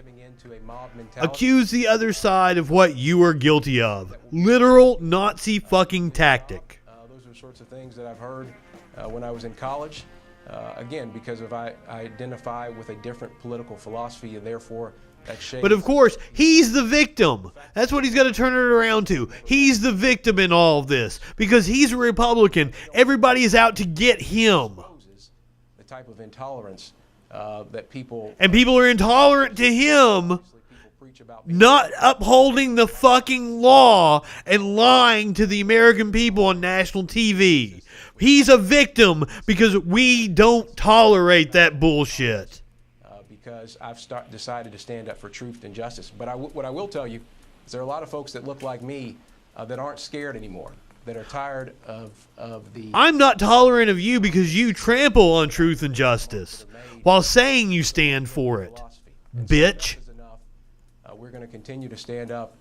accuse the other side of what you are guilty of. Literal Nazi fucking tactic. Those are sorts of things that I've heard when I was in college. Again, because I identify with a different political philosophy, and therefore that shapes. But of course, he's the victim. That's what he's got to turn it around to. He's the victim in all of this because he's a Republican. Everybody is out to get him. The type of intolerance that people... And people are intolerant to him not upholding the fucking law and lying to the American people on national TV. He's a victim because we don't tolerate that bullshit. Because I've decided to stand up for truth and justice. But what I will tell you is there are a lot of folks that look like me that aren't scared anymore, that are tired of the... I'm not tolerant of you because you trample on truth and justice while saying you stand for it, bitch. We're going to continue to stand up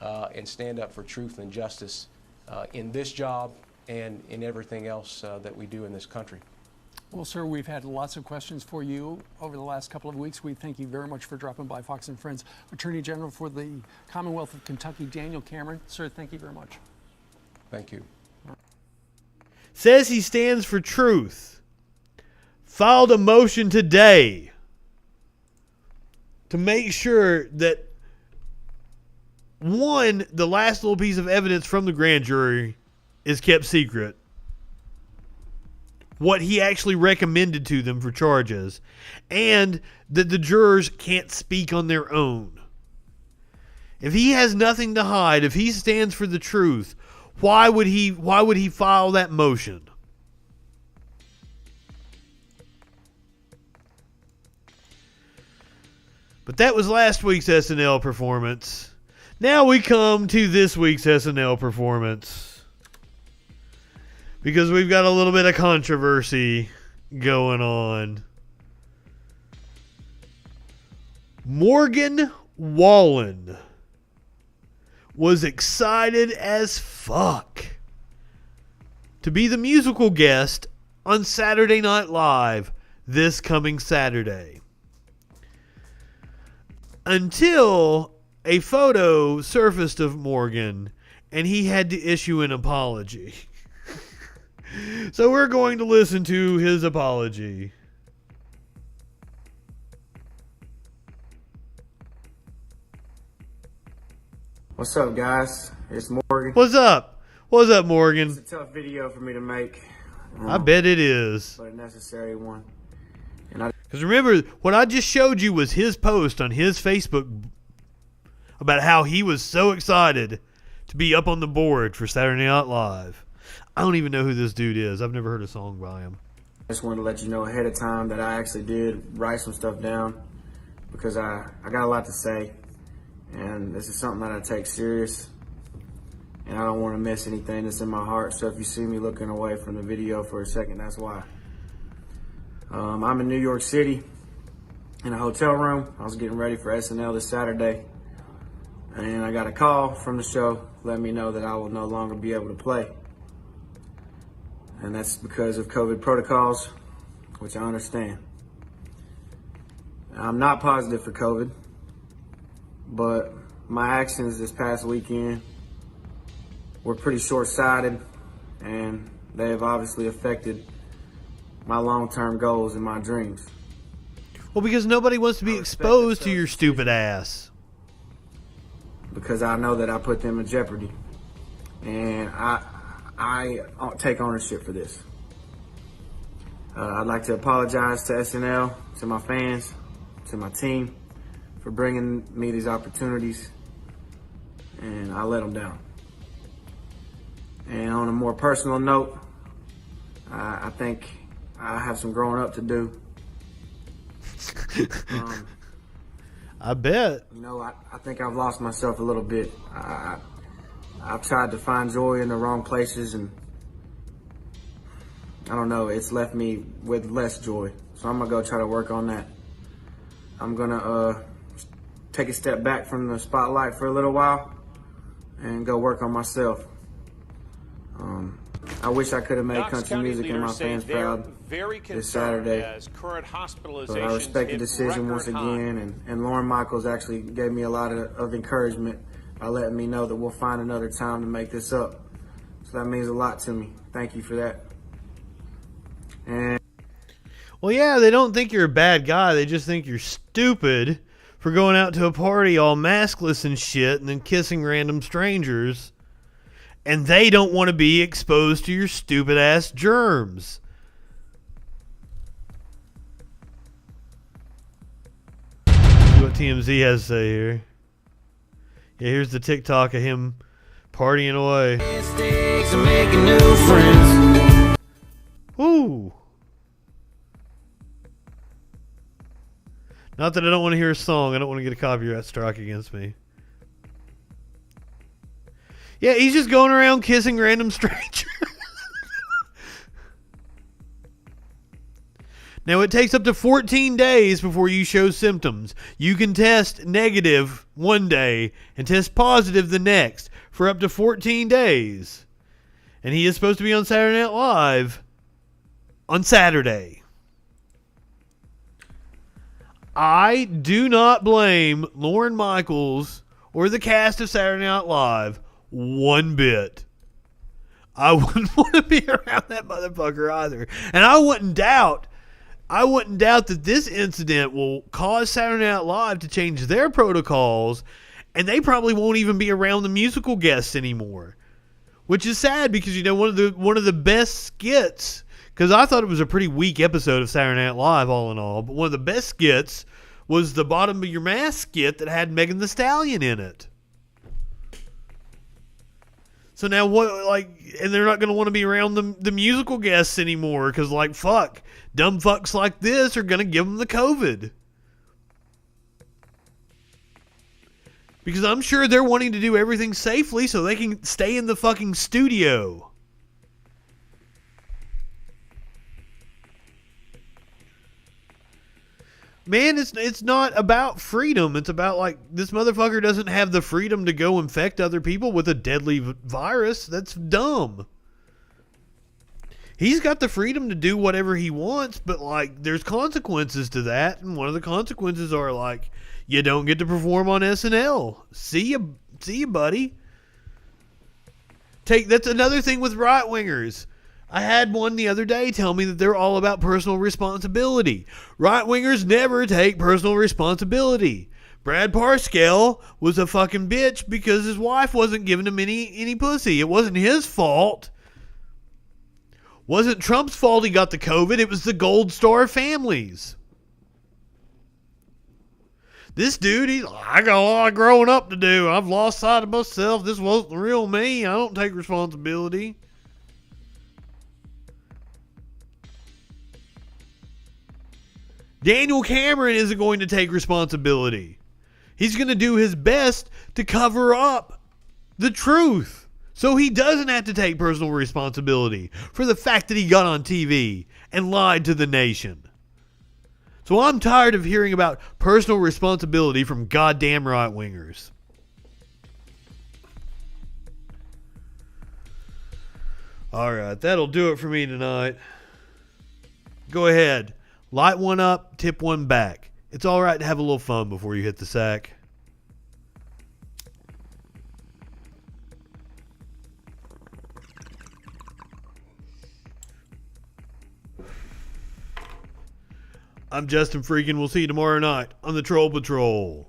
and stand up for truth and justice in this job and in everything else that we do in this country. Well, sir, we've had lots of questions for you over the last couple of weeks. We thank you very much for dropping by Fox and Friends. Attorney General for the Commonwealth of Kentucky, Daniel Cameron. Sir, thank you very much. Thank you. Says he stands for truth. Filed a motion today to make sure that, one, the last little piece of evidence from the grand jury is kept secret. What he actually recommended to them for charges, and that the jurors can't speak on their own. If he has nothing to hide, if he stands for the truth, why would he file that motion? But that was last week's SNL performance. Now we come to this week's SNL performance. Because we've got a little bit of controversy going on. Morgan Wallen was excited as fuck to be the musical guest on Saturday Night Live this coming Saturday. Until a photo surfaced of Morgan and he had to issue an apology. So we're going to listen to his apology. What's up, guys? It's Morgan. What's up? What's up, Morgan? It's a tough video for me to make. I bet it is. But a necessary one. Because remember, what I just showed you was his post on his Facebook about how he was so excited to be up on the board for Saturday Night Live. I don't even know who this dude is. I've never heard a song by him. I just wanted to let you know ahead of time that I actually did write some stuff down because I got a lot to say. And this is something that I take serious. And I don't want to miss anything that's in my heart. So if you see me looking away from the video for a second, that's why. I'm in New York City in a hotel room. I was getting ready for SNL this Saturday. And I got a call from the show letting me know that I will no longer be able to play. And that's because of COVID protocols, which I understand. I'm not positive for COVID, but my actions this past weekend were pretty short-sighted, and they have obviously affected my long-term goals and my dreams. Well, because nobody wants to be exposed to your stupid ass. Because I know that I put them in jeopardy. And I take ownership for this. I'd like to apologize to SNL, to my fans, to my team for bringing me these opportunities, and I let them down. And on a more personal note, I think I have some growing up to do. I bet. You know, I think I've lost myself a little bit. I've tried to find joy in the wrong places, and I don't know, it's left me with less joy. So I'm gonna go try to work on that. I'm gonna take a step back from the spotlight for a little while and go work on myself. I wish I could have made country music and my fans proud this Saturday, but I respect the decision once again, and Lauren Michaels actually gave me a lot of encouragement by letting me know that we'll find another time to make this up. So that means a lot to me. Thank you for that. And well, yeah, they don't think you're a bad guy. They just think you're stupid for going out to a party all maskless and shit and then kissing random strangers. And they don't want to be exposed to your stupid ass germs. See what TMZ has to say here. Yeah, here's the TikTok of him partying away. Making new friends. Ooh. Not that I don't want to hear a song. I don't want to get a copyright strike against me. Yeah, he's just going around kissing random strangers. Now, it takes up to 14 days before you show symptoms. You can test negative one day and test positive the next for up to 14 days. And he is supposed to be on Saturday Night Live on Saturday. I do not blame Lauren Michaels or the cast of Saturday Night Live one bit. I wouldn't want to be around that motherfucker either. And I wouldn't doubt that this incident will cause Saturday Night Live to change their protocols, and they probably won't even be around the musical guests anymore. Which is sad because, you know, one of the best skits, because I thought it was a pretty weak episode of Saturday Night Live all in all, but one of the best skits was the Bottom of Your Mask skit that had Megan Thee Stallion in it. So now what, like, and they're not going to want to be around the musical guests anymore because, like, fuck, dumb fucks like this are going to give them the COVID. Because I'm sure they're wanting to do everything safely so they can stay in the fucking studio. Man, it's not about freedom. It's about, like, this motherfucker doesn't have the freedom to go infect other people with a deadly virus. That's dumb. He's got the freedom to do whatever he wants, but, like, there's consequences to that. And one of the consequences are, like, you don't get to perform on SNL. See you, buddy. That's another thing with right-wingers. I had one the other day tell me that they're all about personal responsibility. Right-wingers never take personal responsibility. Brad Parscale was a fucking bitch because his wife wasn't giving him any pussy. It wasn't his fault. Wasn't Trump's fault he got the COVID. It was the Gold Star families. This dude, I got a lot of growing up to do. I've lost sight of myself. This wasn't the real me. I don't take responsibility. Daniel Cameron isn't going to take responsibility. He's going to do his best to cover up the truth so he doesn't have to take personal responsibility for the fact that he got on TV and lied to the nation. So I'm tired of hearing about personal responsibility from goddamn right-wingers. Alright, that'll do it for me tonight. Go ahead. Light one up, tip one back. It's alright to have a little fun before you hit the sack. I'm JustinFREAKIN. We'll see you tomorrow night on the Troll Patrol.